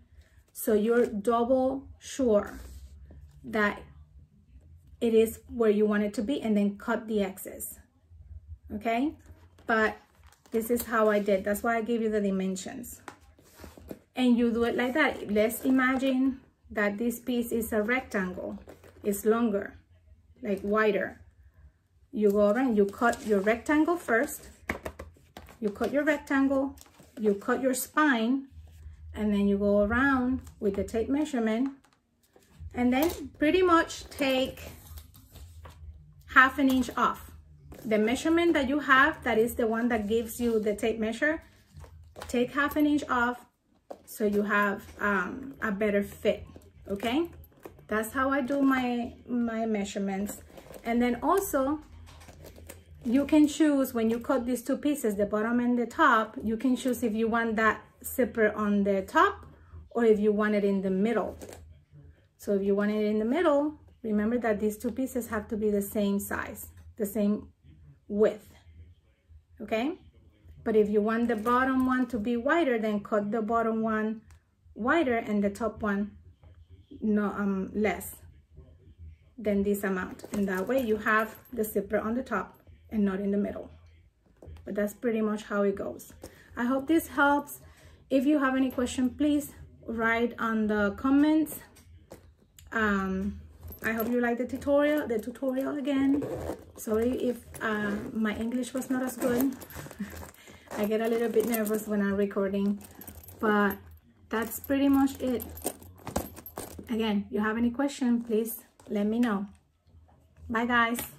so you're double sure that it is where you want it to be, and then cut the excess, okay? But this is how I did. That's why I gave you the dimensions. And you do it like that. Let's imagine that this piece is a rectangle. It's longer, like wider. You go around, you cut your rectangle first. You cut your rectangle, you cut your spine, and then you go around with the tape measurement, and then pretty much take 1/2 inch off. The measurement that you have, that is the one that gives you the tape measure, take 1/2 inch off so you have a better fit, okay? That's how I do my measurements. And then also, you can choose when you cut these two pieces, the bottom and the top, you can choose if you want that zipper on the top or if you want it in the middle. So if you want it in the middle, remember that these two pieces have to be the same size, the same width, okay? But if you want the bottom one to be wider, then cut the bottom one wider and the top one no less than this amount. And that way you have the zipper on the top and not in the middle. But that's pretty much how it goes. I hope this helps. If you have any question, please write on the comments. I hope you like the tutorial again. Sorry if my English was not as good. I get a little bit nervous when I'm recording, but that's pretty much it. Again, if you have any question, please let me know. Bye guys.